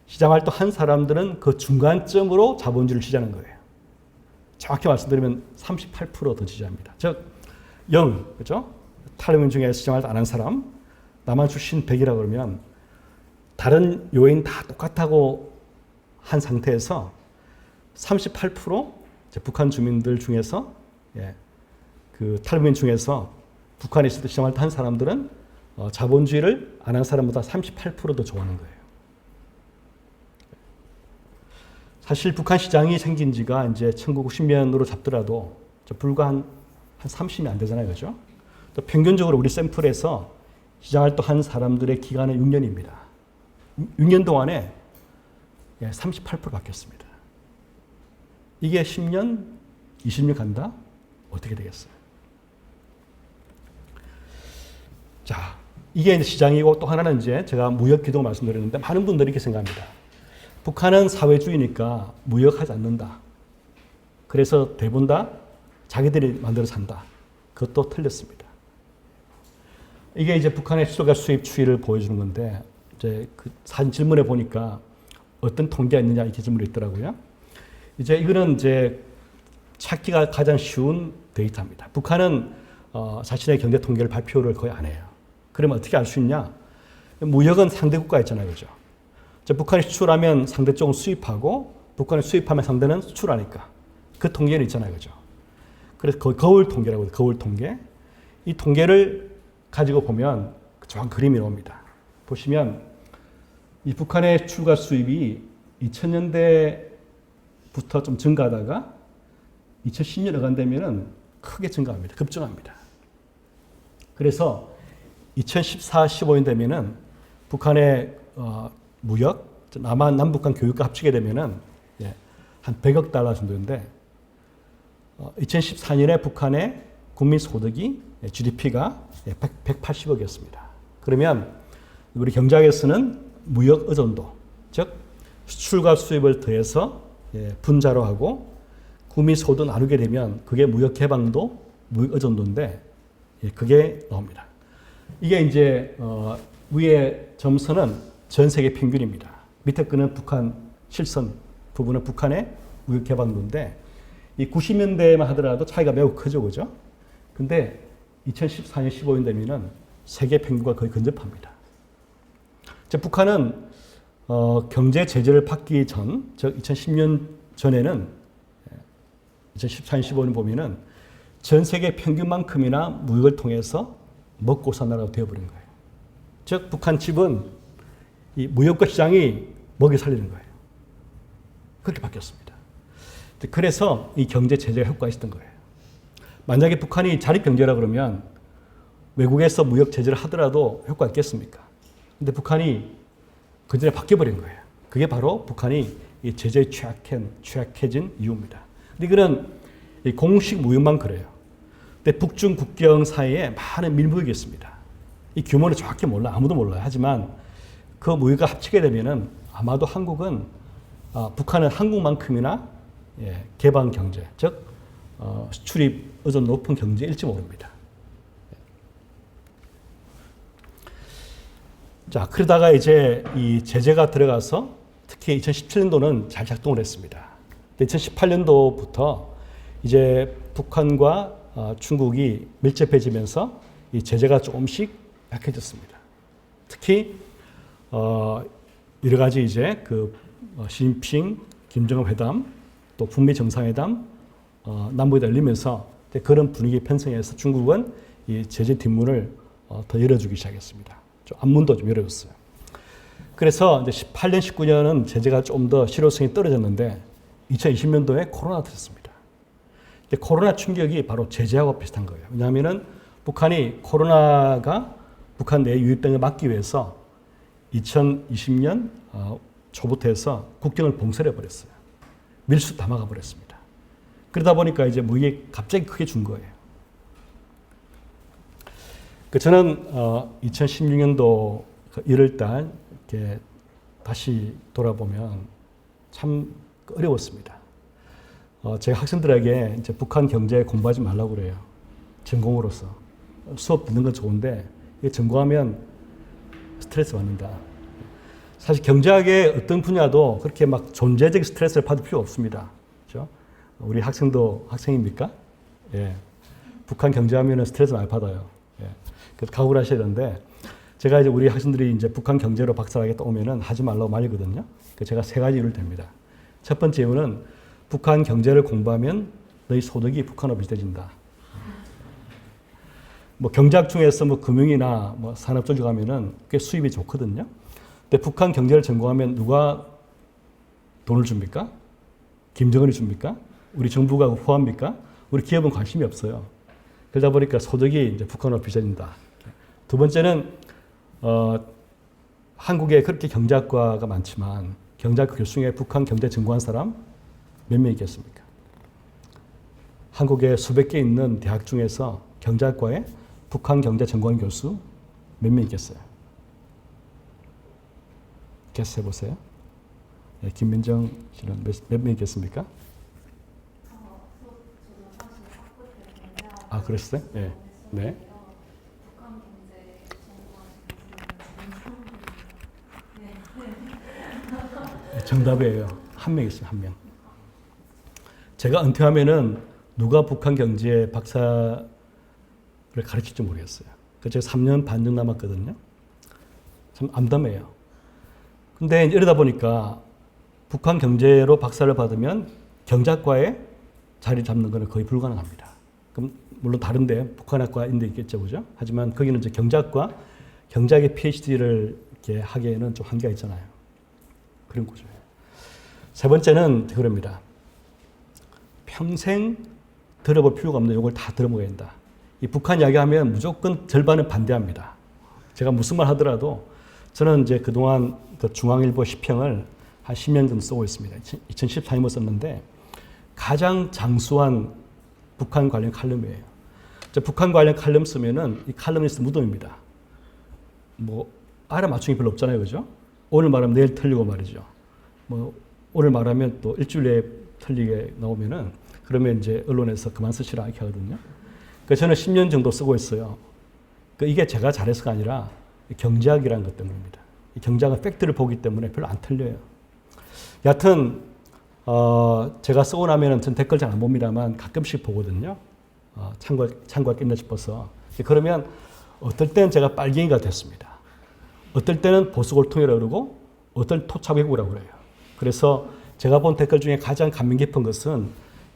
시장활동 한 사람들은 그 중간점으로 자본주의를 지지하는 거예요. 정확히 말씀드리면 38% 더 지지합니다. 즉 0, 그렇죠? 탈북민 중에 시장활동 안 한 사람, 남한 출신 100이라 그러면 다른 요인 다 똑같다고 한 상태에서 38% 북한 주민들 중에서 그 탈북민 중에서 북한에 있을 때 시장활동 한 사람들은 자본주의를 안 한 사람보다 38% 더 좋아하는 거예요. 사실 북한 시장이 생긴 지가 이제 1990년으로 잡더라도 불과 한 30년 안 되잖아요. 그죠? 또 평균적으로 우리 샘플에서 시장활동한 사람들의 기간은 6년입니다. 6년 동안에 38% 바뀌었습니다. 이게 10년, 20년 간다? 어떻게 되겠어요? 자, 이게 이제 시장이고 또 하나는 이제 제가 무역 기동 말씀드렸는데 많은 분들이 이렇게 생각합니다. 북한은 사회주의니까 무역하지 않는다. 그래서 대부분 다 자기들이 만들어 산다. 그것도 틀렸습니다. 이게 이제 북한의 수출과 수입 추이를 보여주는 건데 이제 그 사진 질문에 보니까 어떤 통계가 있느냐 이렇게 질문이 있더라고요. 이제 이거는 이제 찾기가 가장 쉬운 데이터입니다. 북한은 자신의 경제 통계를 발표를 거의 안 해요. 그러면 어떻게 알 수 있냐? 무역은 상대 국가 있잖아요, 그죠? 북한이 수출하면 상대 쪽은 수입하고 북한이 수입하면 상대는 수출하니까 그 통계는 있잖아요, 그죠? 그래서 거울 통계라고 해요, 거울 통계. 이 통계를 가지고 보면 정확한 그림이 나옵니다. 보시면 이 북한의 수출과 수입이 2000년대부터 좀 증가하다가 2010년 어간되면은 크게 증가합니다. 급증합니다. 그래서 2014, 15년 되면은 북한의 무역, 남북한 교육과 합치게 되면은 한 100억 달러 정도인데 2014년에 북한의 국민 소득이 GDP가 180억이었습니다. 그러면 우리 경제학에서는 무역 의존도, 즉 수출과 수입을 더해서 분자로 하고 국민 소득 나누게 되면 그게 무역 개방도, 무역 의존도인데 그게 나옵니다. 이게 이제 위에 점선은 전 세계 평균입니다. 밑에 거는 북한 실선 부분은 북한의 무역 개방도인데 이 90년대만 하더라도 차이가 매우 크죠, 그죠? 근데 2014년, 15년 되면은 세계 평균과 거의 근접합니다. 북한은 경제 제재를 받기 전, 즉 2010년 전에는 2014년, 15년 보면은 전 세계 평균만큼이나 무역을 통해서 먹고 산 나라가 되어버린 거예요. 즉 북한 집은 이 무역과 시장이 먹여 살리는 거예요. 그렇게 바뀌었습니다. 그래서 이 경제 제재가 효과가 있었던 거예요. 만약에 북한이 자립경제라 그러면 외국에서 무역 제재를 하더라도 효과가 있겠습니까? 근데 북한이 그 전에 바뀌어버린 거예요. 그게 바로 북한이 이 제재에 취약해진 이유입니다. 근데 이거는 공식 무역만 그래요. 근데 북중 국경 사이에 많은 밀무역이 있습니다. 이 규모는 정확히 몰라, 아무도 몰라요. 하지만 그 무역과 합치게 되면은 아마도 한국은 북한은 한국만큼이나 개방 경제, 즉 수출입 의존 높은 경제일지 모릅니다. 자, 그러다가 이제 이 제재가 들어가서 특히 2017년도는 잘 작동을 했습니다. 2018년도부터 이제 북한과 중국이 밀접해지면서 이 제재가 조금씩 약해졌습니다. 특히 여러 가지 이제 그 시진핑, 김정은 회담, 또 북미 정상회담, 남북이 열리면서 그런 분위기 편성해서 중국은 이 제재 뒷문을 더 열어주기 시작했습니다. 좀 앞문도 좀 열어줬어요. 그래서 이제 18년, 19년은 제재가 좀 더 실효성이 떨어졌는데 2020년도에 코로나 터졌습니다. 근데 코로나 충격이 바로 제재하고 비슷한 거예요. 왜냐하면은 북한이 코로나가 북한 내에 유입되는 걸 막기 위해서 2020년 초부터 해서 국경을 봉쇄해 버렸어요. 밀수 다 막아버렸습니다. 그러다 보니까 이제 무역이 갑자기 크게 준 거예요. 저는 2016년도 1월 달 이렇게 다시 돌아보면 참 어려웠습니다. 제가 학생들에게 이제 북한 경제 공부하지 말라고 그래요. 전공으로서. 수업 듣는 건 좋은데 이게 전공하면 스트레스 받는다. 사실 경제학의 어떤 분야도 그렇게 막 존재적 스트레스를 받을 필요 없습니다. 그렇죠? 우리 학생도 학생입니까? 예. 북한 경제하면 스트레스 많이 받아요. 예. 그래서 각오를 하셔야 되는데 제가 이제 우리 학생들이 이제 북한 경제로 박사하겠다 오면은 하지 말라고 말리거든요. 제가 세 가지 이유를 댑니다. 첫 번째 이유는 북한 경제를 공부하면 너희 소득이 북한으로 비슷해진다. 뭐 경제학 중에서 뭐 금융이나 뭐 산업 쪽에 가면은 꽤 수입이 좋거든요. 근데 북한 경제를 전공하면 누가 돈을 줍니까? 김정은이 줍니까? 우리 정부가 후합니까? 우리 기업은 관심이 없어요. 그러다 보니까 소득이 이제 북한으로 빚어진다. 두 번째는 한국에 그렇게 경제학과가 많지만 경제학과 교수 중에 북한 경제 전공한 사람 몇 명 있겠습니까? 한국에 수백 개 있는 대학 중에서 경제학과에 북한 경제 전공한 교수 몇 명 있겠어요? 개수해 보세요. 네, 김민정 씨는 몇 명 있겠습니까? 아, 그러셨어요? 네. 네. 정답이에요. 한 명 있어요, 한 명. 제가 은퇴하면은 누가 북한 경제 박사를 가르칠지 모르겠어요. 제가 3년 반 정도 남았거든요. 참 암담해요. 근데 이러다 보니까 북한 경제로 박사를 받으면 경제학과에 자리 잡는 것은 거의 불가능합니다. 그럼 물론 다른데 북한학과인데 있겠죠, 그죠? 하지만 거기는 이제 경제학과, 경제학의 PhD를 이렇게 하기에는 좀 한계가 있잖아요. 그런 거죠. 세 번째는 그럽니다. 평생 들어볼 필요가 없는 이걸 다 들어먹어야 된다. 이 북한 이야기하면 무조건 절반은 반대합니다. 제가 무슨 말 하더라도 저는 이제 그동안 그 중앙일보 시평을 한 10년 정도 쓰고 있습니다. 2014년에 썼는데 가장 장수한 북한 관련 칼럼이에요. 북한 관련 칼럼 쓰면은 이 칼럼니스트 무덤입니다. 뭐 알아맞춤이 별로 없잖아요, 그죠? 오늘 말하면 내일 틀리고 말이죠. 뭐 오늘 말하면 또 일주일 내에 틀리게 나오면은 그러면 이제 언론에서 그만 쓰시라 이렇게 하거든요. 그래서 저는 10년 정도 쓰고 있어요. 이게 제가 잘해서가 아니라 경제학이라는 것 때문입니다. 이 경제학은 팩트를 보기 때문에 별로 안 틀려요. 여하튼 제가 쓰고 나면은 전 댓글 잘 안 봅니다만 가끔씩 보거든요. 참고할 게 있나 싶어서. 그러면 어떨 때는 제가 빨갱이가 됐습니다. 어떨 때는 보수골통이라고 그러고 어떨 때 토착외국이라고 그래요. 그래서 제가 본 댓글 중에 가장 감명 깊은 것은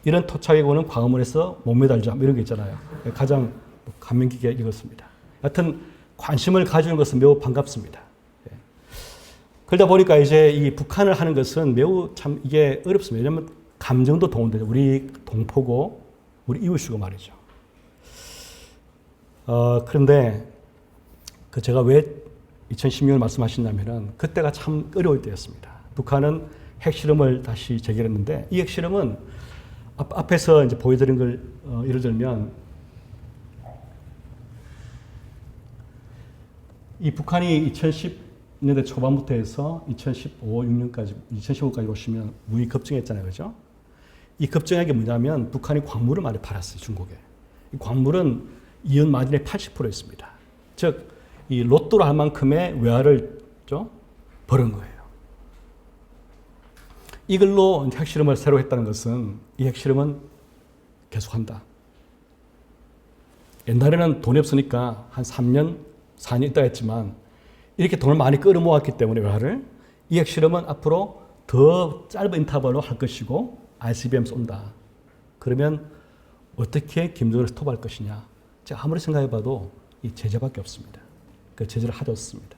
이런 토착외국은 광화문에서 못 매달자 이런 게 있잖아요. 가장 감명 깊게 읽었습니다. 여하튼 관심을 가지는 것은 매우 반갑습니다. 그러다 보니까 이제 이 북한을 하는 것은 매우 참 이게 어렵습니다. 왜냐하면 감정도 동원되죠. 우리 동포고 우리 이웃이고 말이죠. 그런데 그 제가 왜 2016년 말씀하셨냐면은 그때가 참 어려울 때였습니다. 북한은 핵실험을 다시 재개했는데 이 핵실험은 앞에서 이제 보여드린 걸 예를 들면 이 북한이 2010년대 초반부터 해서 2015, 6년까지, 2015까지 보시면 무기 급증했잖아요. 그죠? 이 급증한 게 뭐냐면 북한이 광물을 많이 팔았어요. 중국에. 이 광물은 이온 마진의 80% 있습니다. 즉, 이 로또로 할 만큼의 외화를 벌은 거예요. 이걸로 핵실험을 새로 했다는 것은 이 핵실험은 계속한다. 옛날에는 돈이 없으니까 한 3년, 4년 있다 했지만 이렇게 돈을 많이 끌어모았기 때문에 외화를 이 핵실험은 앞으로 더 짧은 인터벌로 할 것이고 ICBM 쏜다. 그러면 어떻게 김정은을 스톱할 것이냐. 제가 아무리 생각해봐도 이 제재밖에 없습니다. 그 제재를 하셨습니다.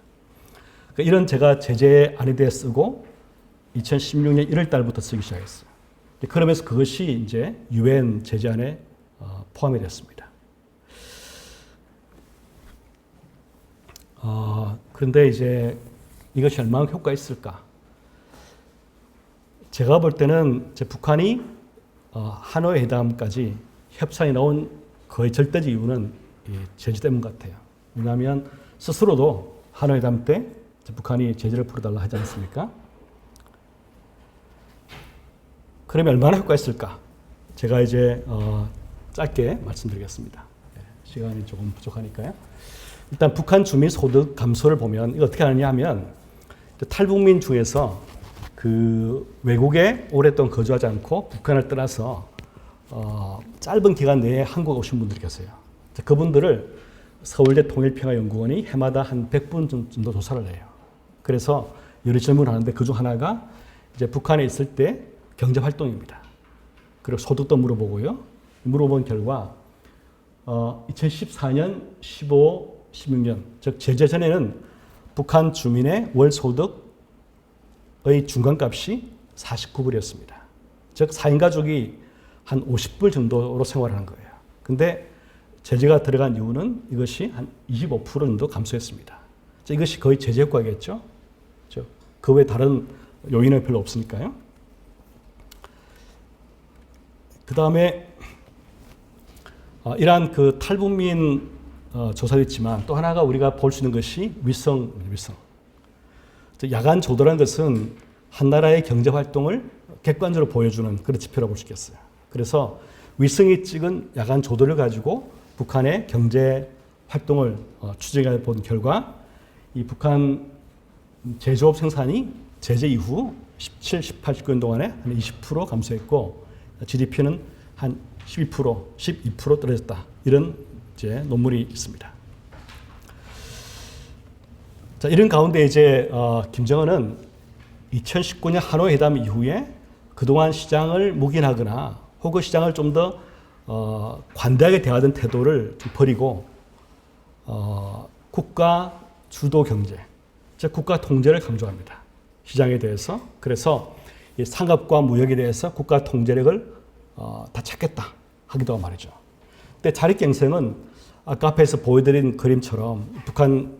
그러니까 이런 제가 제재 안에 대해 쓰고 2016년 1월 달부터 쓰기 시작했어요. 그러면서 그것이 이제 UN 제재안에 포함이 됐습니다. 그런데 이제 이것이 얼마나 효과가 있을까? 제가 볼 때는 이제 북한이 하노이 회담까지 협상이 나온 거의 절대적 이유는 이 제재 때문 같아요. 왜냐하면 스스로도 하노이 회담 때 북한이 제재를 풀어달라 하지 않습니까? 그러면 얼마나 효과가 있을까? 제가 이제 짧게 말씀드리겠습니다. 시간이 조금 부족하니까요. 일단 북한 주민 소득 감소를 보면 이거 어떻게 하느냐 하면 탈북민 중에서 그 외국에 오랫동안 거주하지 않고 북한을 떠나서 짧은 기간 내에 한국에 오신 분들이 계세요. 그분들을 서울대 통일평화연구원이 해마다 한 100분 정도 조사를 해요. 그래서 여러 질문을 하는데 그중 하나가 이제 북한에 있을 때 경제 활동입니다. 그리고 소득도 물어보고요. 물어본 결과 2014년, 15, 16년, 즉 제재 전에는 북한 주민의 월 소득의 중간값이 49불이었습니다. 즉 4인 가족이 한 50불 정도로 생활하는 거예요. 근데 제재가 들어간 이유는 이것이 한 25% 정도 감소했습니다. 이것이 거의 제재 효과겠죠. 그 외에 다른 요인은 별로 없으니까요. 그 다음에 이러한 그 탈북민 조사도 있지만 또 하나가 우리가 볼 수 있는 것이 위성. 야간 조도라는 것은 한 나라의 경제 활동을 객관적으로 보여주는 그런 지표라고 볼 수 있겠어요. 그래서 위성이 찍은 야간 조도를 가지고 북한의 경제 활동을 추정해 본 결과 이 북한 제조업 생산이 제재 이후 17, 18, 19년 동안에 한 20% 감소했고 GDP는 한 12% 떨어졌다. 이런 이제 논문이 있습니다. 자, 이런 가운데 이제 김정은은 2019년 하노이 회담 이후에 그동안 시장을 묵인하거나 혹은 시장을 좀 더 관대하게 대하던 태도를 좀 버리고 국가 주도 경제, 즉 국가 통제를 강조합니다. 시장에 대해서. 그래서 이 상업과 무역에 대해서 국가 통제력을 다 찾겠다 하기도 하고 말이죠. 근데 자립갱생은 아까 앞에서 보여드린 그림처럼 북한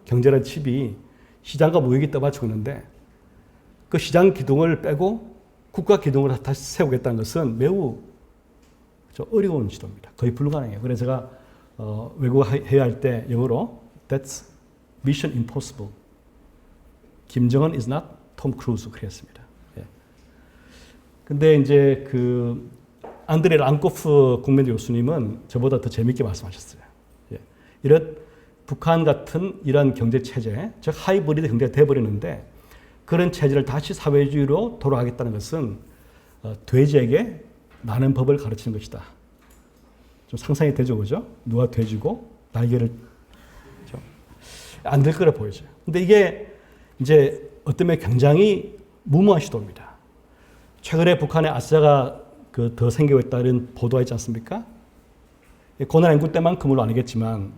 경제라는 칩이 시장과 무역이 떠받치고 있는데 그 시장 기둥을 빼고 국가 기둥을 다시 세우겠다는 것은 매우 어려운 지도입니다. 거의 불가능해요. 그래서 제가 외국어 회화할 때 영어로 That's mission impossible. 김정은 is not Tom Cruise 그랬습니다. 예. 근데 이제 그 안드레 랑코프 국민대 교수님은 저보다 더 재밌게 말씀하셨어요. 예. 이런 북한 같은 이런 경제 체제, 즉 하이브리드 경제가 돼버리는데 그런 체제를 다시 사회주의로 돌아가겠다는 것은 돼지에게 나는 법을 가르치는 것이다. 좀 상상이 되죠, 그죠? 누가 돼지고 날개를 안 될 거라 보여져요. 근데 이게 이제 어떤 면에 굉장히 무모한 시도입니다. 최근에 북한의 아시아가 더 생기고 있다는 보도가 있지 않습니까? 고난 인구 때만큼은 아니겠지만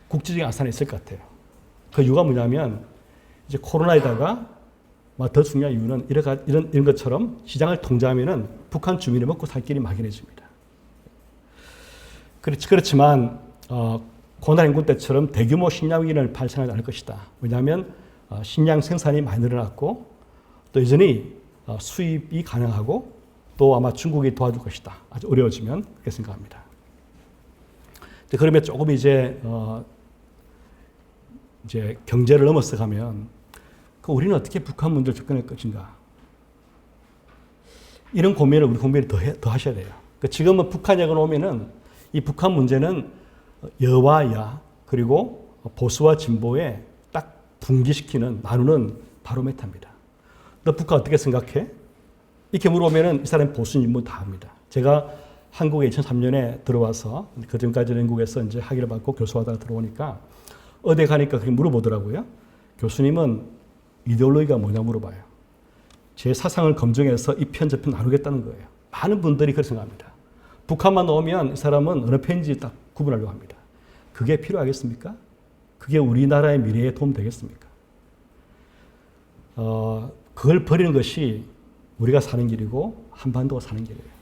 국제적인 아산이 있을 것 같아요. 그 이유가 뭐냐면 이제 코로나에다가 더 중요한 이유는 이런 것처럼 시장을 통제하면은 북한 주민이 먹고 살 길이 막연해집니다. 그렇지만 고난 인구 때처럼 대규모 식량 위기를 발생하지 않을 것이다. 왜냐하면 식량 생산이 많이 늘어났고 또 여전히 수입이 가능하고 또 아마 중국이 도와줄 것이다. 아주 어려워지면 그렇게 생각합니다. 그러면 조금 이제 경제를 넘어서 가면 우리는 어떻게 북한 문제를 접근할 것인가? 이런 고민을 우리 국민이 더 하셔야 돼요. 지금은 북한 얘기가 오면은 이 북한 문제는 여와 야 그리고 보수와 진보에 딱 분기시키는 나누는 바로메타입니다. 너 북한 어떻게 생각해? 이렇게 물어보면은 이 사람이 보수 인문 다 합니다. 제가 한국에 2003년에 들어와서 그 전까지는 영국에서 이제 학위를 받고 교수하다가 들어오니까 어디 가니까 그렇게 물어보더라고요. 교수님은 이데올로기가 뭐냐 물어봐요. 제 사상을 검증해서 이 편 저 편 나누겠다는 거예요. 많은 분들이 그렇게 생각합니다. 북한만 오면 이 사람은 어느 편인지 딱 구분하려고 합니다. 그게 필요하겠습니까? 그게 우리나라의 미래에 도움 되겠습니까? 그걸 버리는 것이 우리가 사는 길이고 한반도가 사는 길이에요.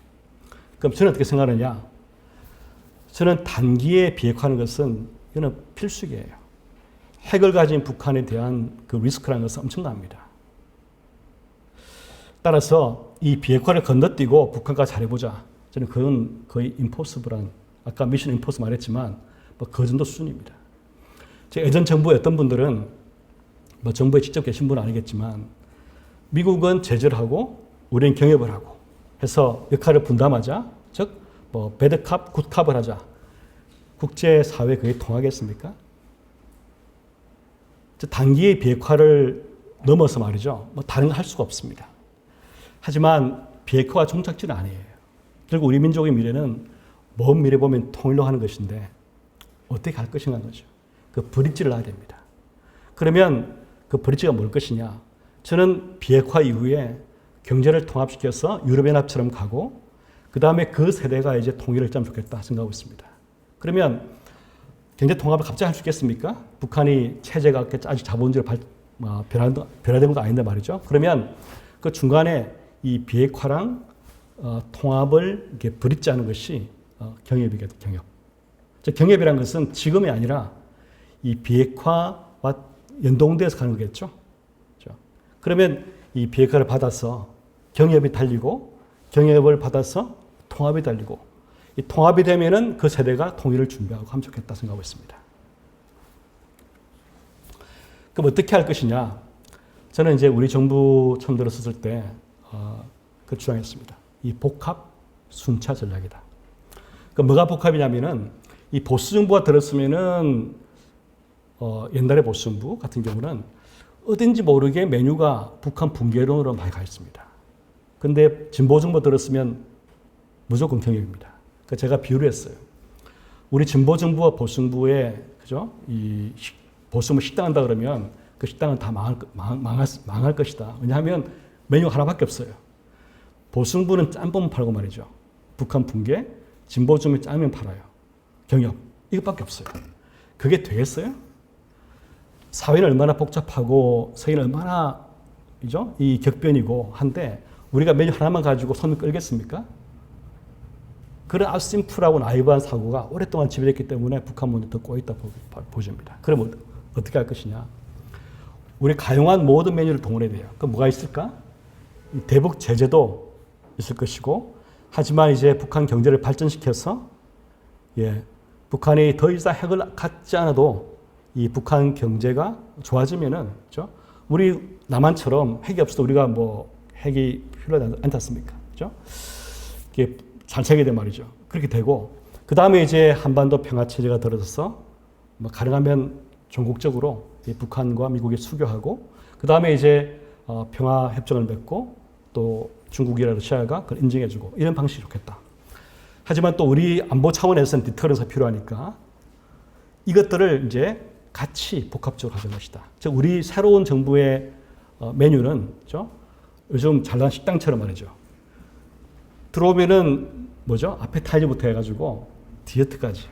그럼 저는 어떻게 생각하느냐? 저는 단기에 비핵화하는 것은 이거는 필수계예요. 핵을 가진 북한에 대한 그 리스크라는 것은 엄청납니다. 따라서 이 비핵화를 건너뛰고 북한과 잘해보자. 저는 그건 거의 임포스블한, 아까 미션 임포스 말했지만 그 정도 수준입니다. 예전 정부의 어떤 분들은 정부에 직접 계신 분은 아니겠지만 미국은 제재를 하고 우리는 경협을 하고 해서 역할을 분담하자. 즉 배드캅, 굿캅을 하자. 국제사회 그게 통하겠습니까? 단기의 비핵화를 넘어서 말이죠. 다른 거 할 수가 없습니다. 하지만 비핵화가 종착지는 아니에요. 결국 우리 민족의 미래는 먼 미래 보면 통일로 하는 것인데 어떻게 갈 것인가 하는 거죠. 그 브릿지를 놔야 됩니다. 그러면 그 브릿지가 뭘 것이냐. 저는 비핵화 이후에 경제를 통합시켜서 유럽연합처럼 가고 그 다음에 그 세대가 이제 통일을 했으면 좋겠다 생각하고 있습니다. 그러면 경제 통합을 갑자기 할 수 있겠습니까? 북한이 체제가 아직 자본주의로 변화된 것도 아닌데 말이죠. 그러면 그 중간에 이 비핵화랑 통합을 이렇게 브릿지하는 것이 경협이거든요. 경협. 경협이라는 것은 지금이 아니라 이 비핵화와 연동돼서 가는 거겠죠. 그렇죠? 그러면 이 비핵화를 받아서 경협이 달리고 경협을 받아서 통합이 달리고 이 통합이 되면은 그 세대가 통일을 준비하고 하면 좋겠다 생각하고 있습니다. 그럼 어떻게 할 것이냐? 저는 이제 우리 정부 처음 들었을 때 그 주장했습니다. 이 복합 순차 전략이다. 그 뭐가 복합이냐면은 이 보수 정부가 들었으면은 옛날의 보수 정부 같은 경우는 어딘지 모르게 메뉴가 북한 붕괴론으로 많이 가 있습니다. 근데 진보 정부 들었으면 무조건 경협입니다. 그러니까 제가 비유를 했어요. 우리 진보 정부와 보수 정부의 그죠? 이 보수 정부 식당 한다 그러면 그 식당은 다 망할 것이다. 왜냐하면 메뉴가 하나밖에 없어요. 보수 정부는 짬뽕 팔고 말이죠. 북한 붕괴, 진보 정부는 짜면 팔아요. 경협 이것밖에 없어요. 그게 되겠어요? 사회는 얼마나 복잡하고 세계는 얼마나 그죠? 이 격변이고 한데 우리가 메뉴 하나만 가지고 손을 끌겠습니까? 그런 아주 심플하고 나이브한 사고가 오랫동안 지배됐기 때문에 북한 문제가 더 꼬였다 보여집니다. 그럼 어떻게 할 것이냐? 우리 가용한 모든 메뉴를 동원해야 돼요. 그럼 뭐가 있을까? 대북 제재도 있을 것이고 하지만 이제 북한 경제를 발전시켜서 북한이 더 이상 핵을 갖지 않아도 이 북한 경제가 좋아지면은 그렇죠? 우리 남한처럼 핵이 없어도 우리가 뭐 핵이 필요하지 않지 않습니까? 그렇죠? 이게 잘 체계돼 말이죠. 그렇게 되고 그 다음에 이제 한반도 평화 체제가 들어서서 뭐 가능하면 전국적으로 북한과 미국이 수교하고 그 다음에 이제 평화 협정을 맺고 또 중국이나 러시아가 그걸 인정해주고 이런 방식이 좋겠다. 하지만 또 우리 안보 차원에서는 디터런스가 필요하니까 이것들을 이제 같이 복합적으로 하는 것이다. 즉 우리 새로운 정부의 메뉴는 그렇죠? 요즘 잘난 식당처럼 말이죠. 들어오면은 뭐죠? 아페타이저부터 해가지고 디저트까지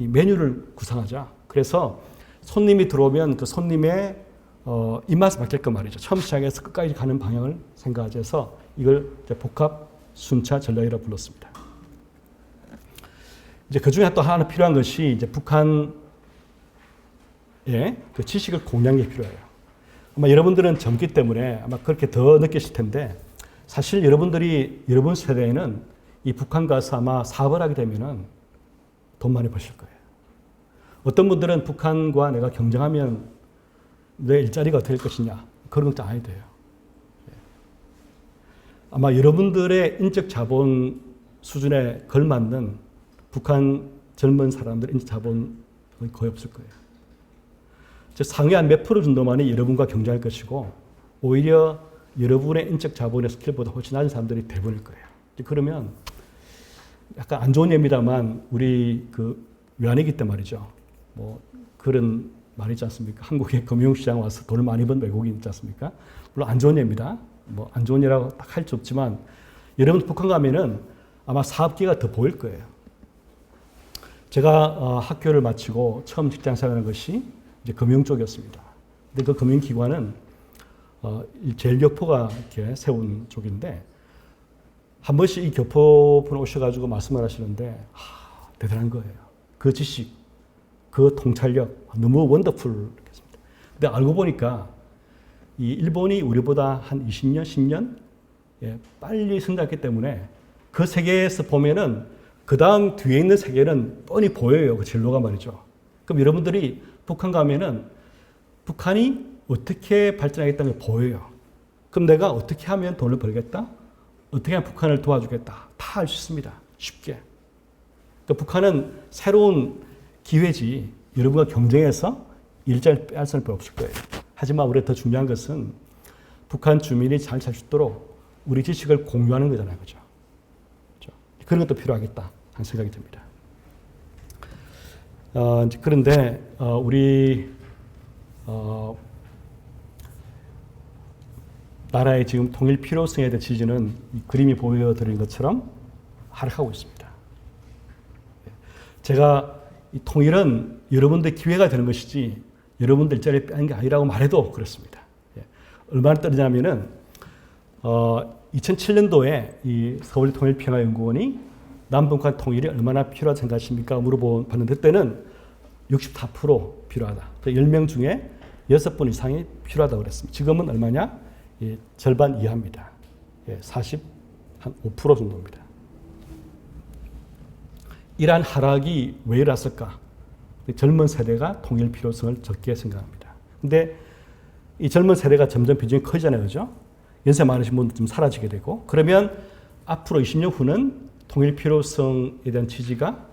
이 메뉴를 구상하자. 그래서 손님이 들어오면 그 손님의 입맛에 맞게끔 말이죠. 처음 시작해서 끝까지 가는 방향을 생각하자 해서 이걸 이제 복합 순차 전략이라고 불렀습니다. 이제 그 중에 또 하나 필요한 것이 이제 북한의 그 지식을 공유하는 게 필요해요. 아마 여러분들은 젊기 때문에 아마 그렇게 더 느끼실 텐데 사실 여러분 세대에는 이 북한 가서 아마 사업을 하게 되면은 돈 많이 버실 거예요. 어떤 분들은 북한과 내가 경쟁하면 내 일자리가 어떻게 될 것이냐 그런 걱정 안 해도 돼요. 아마 여러분들의 인적 자본 수준에 걸맞는 북한 젊은 사람들의 인적 자본은 거의 없을 거예요. 즉 상위 한 몇 프로 정도만이 여러분과 경쟁할 것이고 오히려 여러분의 인적 자본의 스킬보다 훨씬 낮은 사람들이 대부분일 거예요. 그러면 약간 안 좋은 예입니다만 우리 그 외환위기 때 말이죠. 뭐 그런 말이 있지 않습니까? 한국의 금융시장 와서 돈을 많이 번 외국인 있지 않습니까? 물론 안 좋은 예입니다. 뭐 안 좋은 예라고 딱 할 수 없지만 여러분 북한 가면은 아마 사업기가 더 보일 거예요. 제가 학교를 마치고 처음 직장 생활하는 것이 이제 금융 쪽이었습니다. 근데 그 금융기관은 제일 교포가 이렇게 세운 쪽인데 한 번씩 이 교포분 오셔가지고 말씀을 하시는데 대단한 거예요. 그 지식, 그 통찰력 너무 원더풀했습니다. 근데 알고 보니까 이 일본이 우리보다 한 20년, 10년 빨리 성장했기 때문에 그 세계에서 보면은 그 다음 뒤에 있는 세계는 뻔히 보여요. 그 진로가 말이죠. 그럼 여러분들이 북한 가면은 북한이 어떻게 발전하겠다는 게 보여요. 그럼 내가 어떻게 하면 돈을 벌겠다? 어떻게 하면 북한을 도와주겠다? 다 알 수 있습니다. 쉽게. 그러니까 북한은 새로운 기회지 여러분과 경쟁해서 일자리를 빼앗을 수 없을 거예요. 하지만 우리가 더 중요한 것은 북한 주민이 잘 살 수 있도록 우리 지식을 공유하는 거잖아요. 그죠? 그런 것도 필요하겠다 하는 생각이 듭니다. 그런데 우리 나라의 지금 통일 필요성에 대한 지지는 이 그림이 보여드린 것처럼 하락하고 있습니다. 제가 이 통일은 여러분들 기회가 되는 것이지 여러분들 일자리를 빼는 게 아니라고 말해도 그렇습니다. 얼마나 떨어지냐면은 2007년도에 이 서울통일평화연구원이 남북한 통일이 얼마나 필요하다 생각하십니까? 물어봤는데 그때는 64% 필요하다. 10명 중에 6분 이상이 필요하다고 그랬습니다. 지금은 얼마냐? 절반 이하입니다. 45% 정도입니다. 이러한 하락이 왜 일어났을까? 젊은 세대가 통일 필요성을 적게 생각합니다. 근데 이 젊은 세대가 점점 비중이 커지잖아요. 그죠? 연세 많으신 분들 좀 사라지게 되고, 그러면 앞으로 20년 후는 통일 필요성에 대한 지지가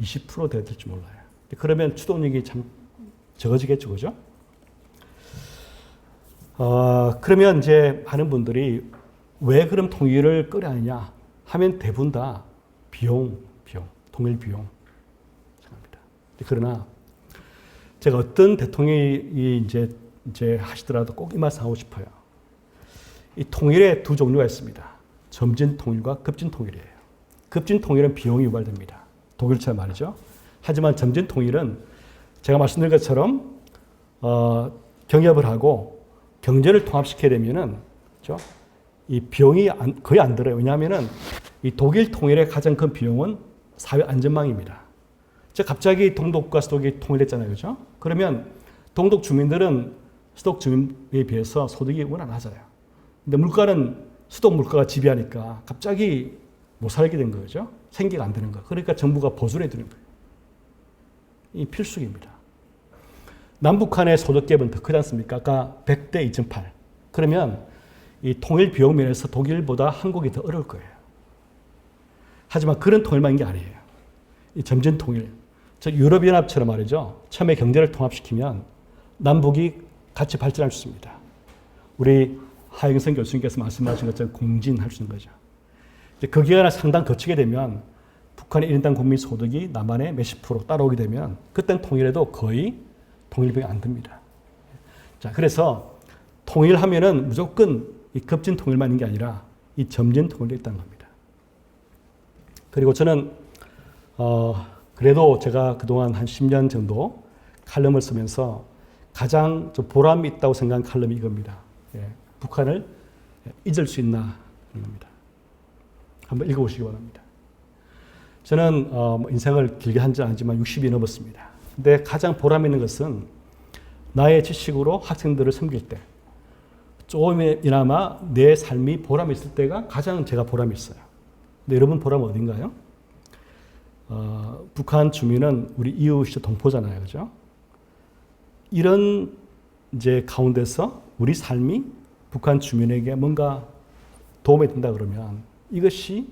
20% 될지 몰라요. 그러면 추동력이 참 적어지겠죠. 그죠? 그러면 이제 많은 분들이 왜 그럼 통일을 끌어야하느냐 하면 대부분 다 비용, 통일 비용 생각합니다. 그러나 제가 어떤 대통령이 이제 하시더라도 꼭 이 말씀 하고 싶어요. 이 통일의 두 종류가 있습니다. 점진 통일과 급진 통일이에요. 급진 통일은 비용이 유발됩니다. 독일처럼 말이죠. 하지만 점진 통일은 제가 말씀드린 것처럼 경협을 하고 경제를 통합시켜야 되면은 그렇죠? 이 비용이 거의 안 들어요. 왜냐하면은 이 독일 통일의 가장 큰 비용은 사회 안전망입니다. 갑자기 동독과 서독이 통일했잖아요. 그죠? 그러면 동독 주민들은 서독 주민에 비해서 소득이 워낙 낮아요. 근데 물가는 서독 물가가 지배하니까 갑자기 못 살게 된 거죠. 생계가 안 되는 거예요. 그러니까 정부가 보조를 해주는 거예요. 이 필수입니다. 남북한의 소득 갭은 더 크지 않습니까? 아까 100대 2.8. 그러면 이 통일 비용 면에서 독일보다 한국이 더 어려울 거예요. 하지만 그런 통일만인 게 아니에요. 이 점진 통일. 즉 유럽연합처럼 말이죠. 처음에 경제를 통합시키면 남북이 같이 발전할 수 있습니다. 우리 하영선 교수님께서 말씀하신 것처럼 공진할 수 있는 거죠. 그 기간을 상당 거치게 되면 북한의 1인당 국민 소득이 남한의 몇십 프로 따라오게 되면 그때는 통일해도 거의 통일비용이 안 듭니다. 자, 그래서 통일하면은 무조건 이 급진 통일만 있는 게 아니라 이 점진 통일도 있다는 겁니다. 그리고 저는 그래도 제가 그동안 한 10년 정도 칼럼을 쓰면서 가장 좀 보람이 있다고 생각한 칼럼이 이겁니다. 북한을 잊을 수 있나 하는 겁니다. 한번 읽어보시기 바랍니다. 저는 인생을 길게 한 지 아니지만 60이 넘었습니다. 근데 가장 보람 있는 것은 나의 지식으로 학생들을 섬길 때 조금이나마 내 삶이 보람이 있을 때가 가장 제가 보람이 있어요. 근데 여러분 보람은 어딘가요? 북한 주민은 우리 이웃이 동포잖아요. 그죠? 이런 이제 가운데서 우리 삶이 북한 주민에게 뭔가 도움이 된다 그러면 이것이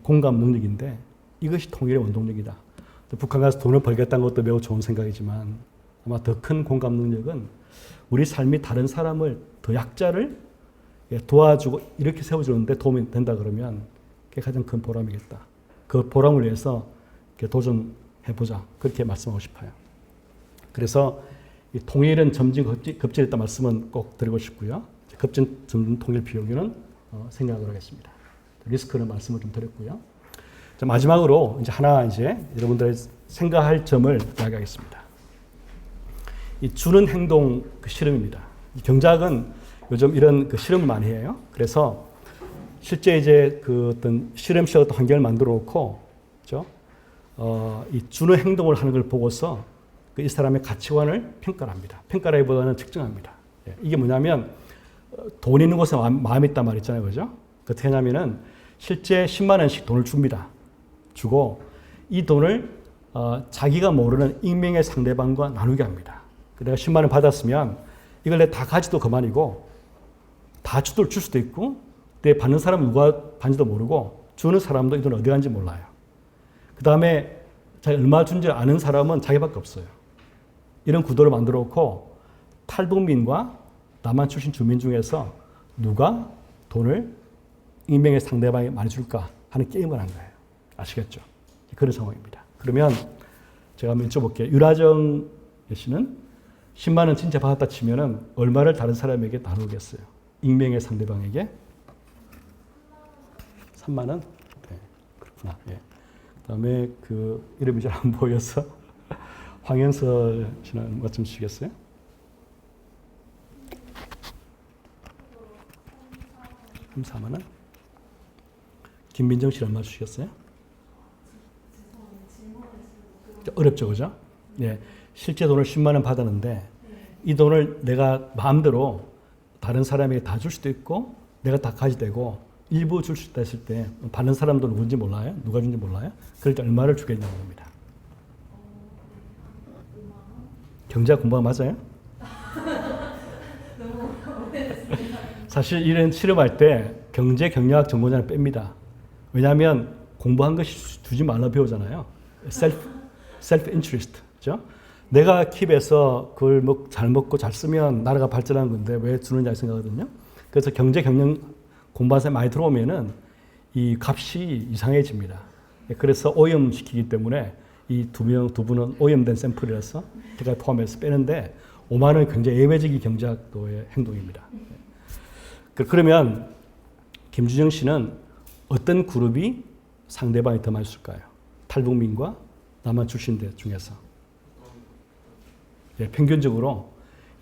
공감 능력인데 이것이 통일의 원동력이다. 북한 가서 돈을 벌겠다는 것도 매우 좋은 생각이지만 아마 더 큰 공감 능력은 우리 삶이 다른 사람을 더 약자를 도와주고 이렇게 세워주는데 도움이 된다 그러면 그게 가장 큰 보람이겠다. 그 보람을 위해서 도전해보자. 그렇게 말씀하고 싶어요. 그래서 이 통일은 점진 급진했다 말씀은 꼭 드리고 싶고요. 급진 점진 통일 비용은 생략을 하겠습니다. 리스크는 말씀을 좀 드렸고요. 자, 마지막으로 이제 여러분들의 생각할 점을 이야기하겠습니다. 이 주는 행동 그 실험입니다. 경작은 요즘 이런 그 실험을 많이 해요. 그래서 실제 이제 그 어떤 실험실 어떤 환경을 만들어 놓고, 그죠? 이 주는 행동을 하는 걸 보고서 이 사람의 가치관을 평가를 합니다. 평가라기보다는 측정합니다. 이게 뭐냐면 돈 있는 곳에 마음이 있단 말 있잖아요. 그죠? 어떻게 하냐면은 실제 10만 원씩 돈을 줍니다. 주고 이 돈을 자기가 모르는 익명의 상대방과 나누게 합니다. 내가 10만 원 받았으면 이걸 내가 다 가지도 그만이고 다 줄 수도 있고 내 받는 사람은 누가 받는지도 모르고 주는 사람도 이 돈 어디 간지 몰라요. 그 다음에 자기 얼마 준지 아는 사람은 자기밖에 없어요. 이런 구도를 만들어 놓고 탈북민과 남한 출신 주민 중에서 누가 돈을 익명의 상대방이 많이 줄까 하는 게임을 한 거예요. 아시겠죠? 그런 상황입니다. 그러면 제가 한번 여쭤볼게요. 유라정 씨는 10만 원 진짜 받았다 치면은 얼마를 다른 사람에게 나누겠어요? 익명의 상대방에게? 3만 원? 네, 그렇구나. 예. 그다음에 그 이름이 잘 안 보여서 황현설 씨는 뭐 좀 주시겠어요? 그럼 4만 원. 김민정 씨 얼마 주시겠어요? 어렵죠, 그죠? 예, 실제 돈을 10만 원 받았는데 이 돈을 내가 마음대로 다른 사람에게 다 줄 수도 있고 내가 다 가지되고 일부 줄 수 있다 했을 때 받는 사람도 누군지 몰라요? 누가 준지 몰라요? 그럴 때 얼마를 주겠냐는 겁니다. 경제학 공부가 맞아요? 사실 이런 실험할 때 경제 경영학 전공자는 뺍니다. 왜냐하면 공부한 것이 주지 말라 배우잖아요. self interest. 그죠? 내가 킵해서 그걸 잘 먹고 잘 쓰면 나라가 발전하는 건데 왜 주느냐 생각하거든요. 그래서 경제 경영 공부한 사람이 많이 들어오면은 이 값이 이상해집니다. 그래서 오염시키기 때문에 이 두 분은 오염된 샘플이라서 제가 포함해서 빼는데 5만 원은 굉장히 예외적인 경제학도의 행동입니다. 그러면 김주정 씨는 어떤 그룹이 상대방이 더 많이 줄까요? 탈북민과 남한 출신들 중에서. 예, 평균적으로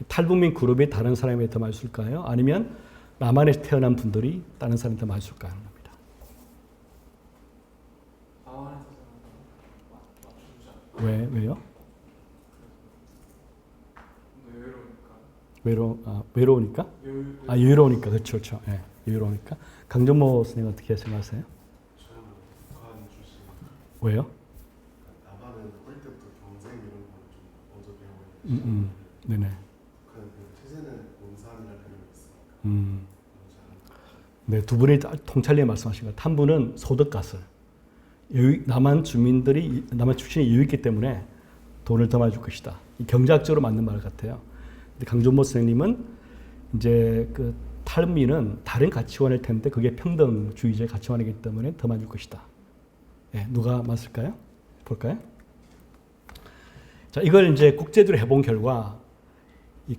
탈북민 그룹이 다른 사람에게 더 많이 줄까요? 아니면 남한에서 태어난 분들이 다른 사람한테 더 많이 줄까 하는 겁니다. 왜요? 외로우니까? 여유로우니까. 그렇죠. 예, 여유로우니까. 강정모 선생님 어떻게 생각하세요? 저는 북한 출신. 왜요? 남한은 어릴 때부터 경쟁 이런 거좀 먼저 배우고 네네. 북한 태세는 농산이라는 개념이 있으니까. 네, 두 분이 통찰리에 말씀하신 것. 한 분은 소득가설. 남한 출신이 여유 있기 때문에 돈을 더 많이 줄 것이다. 경제학적으로 맞는 말 같아요. 근데 강존모 선생님은 이제 그 탈북민은 다른 가치관일 텐데 그게 평등주의적 가치관이기 때문에 더 많이 줄 것이다. 네, 누가 맞을까요? 볼까요? 자, 이걸 이제 국제적으로 해본 결과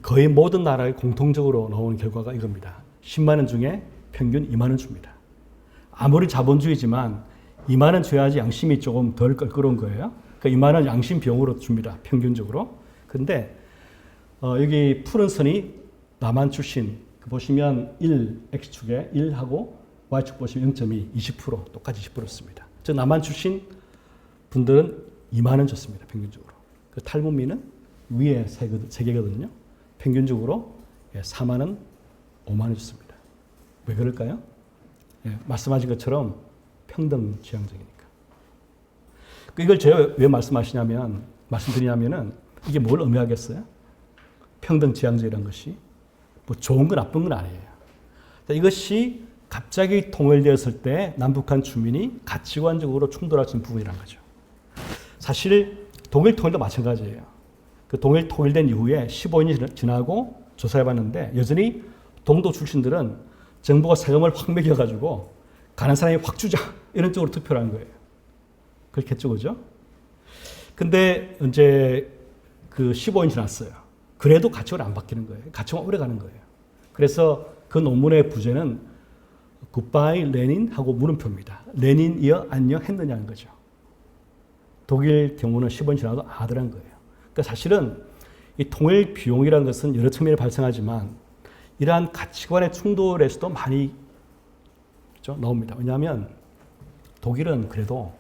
거의 모든 나라에 공통적으로 나오는 결과가 이겁니다. 10만 원 중에 평균 2만 원 줍니다. 아무리 자본주의지만 2만 원 줘야지 양심이 조금 덜 껄끄러운 거예요. 그러니까 2만 원 양심 비용으로 줍니다. 평균적으로. 근데 여기 푸른 선이 남한 출신 보시면 1 X축에 1하고 Y축 보시면 0.2 20% 똑같이 20%였습니다. 즉 남한 출신 분들은 2만 원 줬습니다. 평균적으로. 그 탈북민은 위에 세 개거든요. 평균적으로 4만 원, 5만 원 줬습니다. 왜 그럴까요? 예, 말씀하신 것처럼 평등 지향적이니까. 이걸 제가 왜 말씀드리냐면은 이게 뭘 의미하겠어요? 평등 지향적이라는 것이 뭐 좋은 건 나쁜 건 아니에요. 이것이 갑자기 통일되었을 때 남북한 주민이 가치관적으로 충돌할 수 있는 부분이라는 거죠. 사실 독일 통일도 마찬가지예요. 그 독일 통일된 이후에 15년이 지나고 조사해봤는데 여전히 동독 출신들은 정부가 세금을 확 매겨가지고 가는 사람이 확 주자 이런 쪽으로 투표를 한 거예요. 그렇겠죠, 그죠? 근데 이제 그 15년 지났어요. 그래도 가치관이 안 바뀌는 거예요. 가치관 오래 가는 거예요. 그래서 그 논문의 부제는 굿바이 레닌 하고 물음표입니다. 레닌이여 안녕 했느냐는 거죠. 독일 경우는 10년 지나도 안 하더란 거예요. 그러니까 사실은 이 통일 비용이라는 것은 여러 측면에 발생하지만 이러한 가치관의 충돌에서도 많이 나옵니다. 왜냐하면 독일은 그래도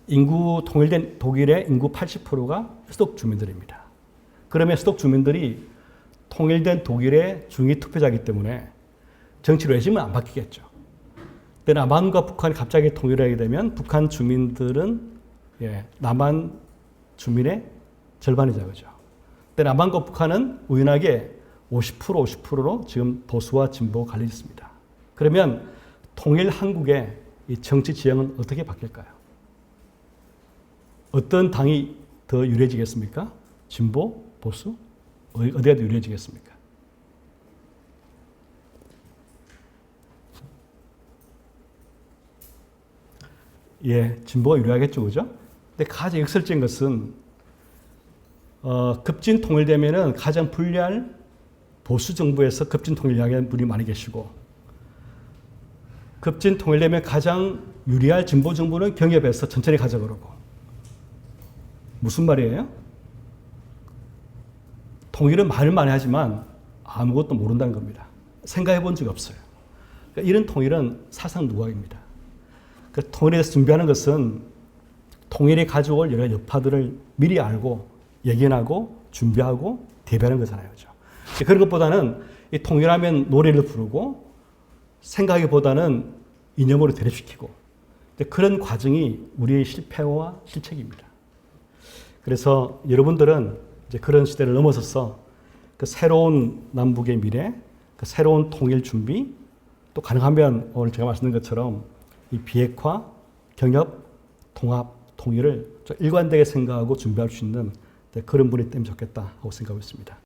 통일된 독일의 인구 80%가 수독 주민들입니다. 그러면 수독 주민들이 통일된 독일의 중위 투표자이기 때문에 정치 레짐은 안 바뀌겠죠. 근데 남한과 북한이 갑자기 통일하게 되면 북한 주민들은 남한 주민의 절반이 되죠. 근데 남한과 북한은 우연하게 50%로 지금 보수와 진보가 갈려 있습니다. 그러면 통일 한국의 이 정치 지형은 어떻게 바뀔까요? 어떤 당이 더 유리해지겠습니까? 진보? 보수? 어디가 더 유리해지겠습니까? 예, 진보가 유리하겠죠, 그죠? 근데 가장 역설적인 것은 급진 통일되면은 가장 불리할 보수 정부에서 급진 통일 이야기하는 분이 많이 계시고 급진 통일되면 가장 유리할 진보 정부는 경협에서 천천히 가자 그러고 무슨 말이에요? 통일은 말을 많이 하지만 아무것도 모른다는 겁니다. 생각해 본 적이 없어요. 그러니까 이런 통일은 사상 누각입니다. 그 통일에 대해서 준비하는 것은 통일이 가져올 여러 여파들을 미리 알고 예견하고 준비하고 대비하는 거잖아요. 그렇죠? 그런 것보다는 이 통일하면 노래를 부르고 생각하기보다는 이념으로 대립시키고 그런 과정이 우리의 실패와 실책입니다. 그래서 여러분들은 이제 그런 시대를 넘어서서 그 새로운 남북의 미래, 그 새로운 통일 준비, 또 가능하면 오늘 제가 말씀드린 것처럼 이 비핵화, 경협, 통합, 통일을 좀 일관되게 생각하고 준비할 수 있는 그런 분이 되면 좋겠다 하고 생각하고 있습니다.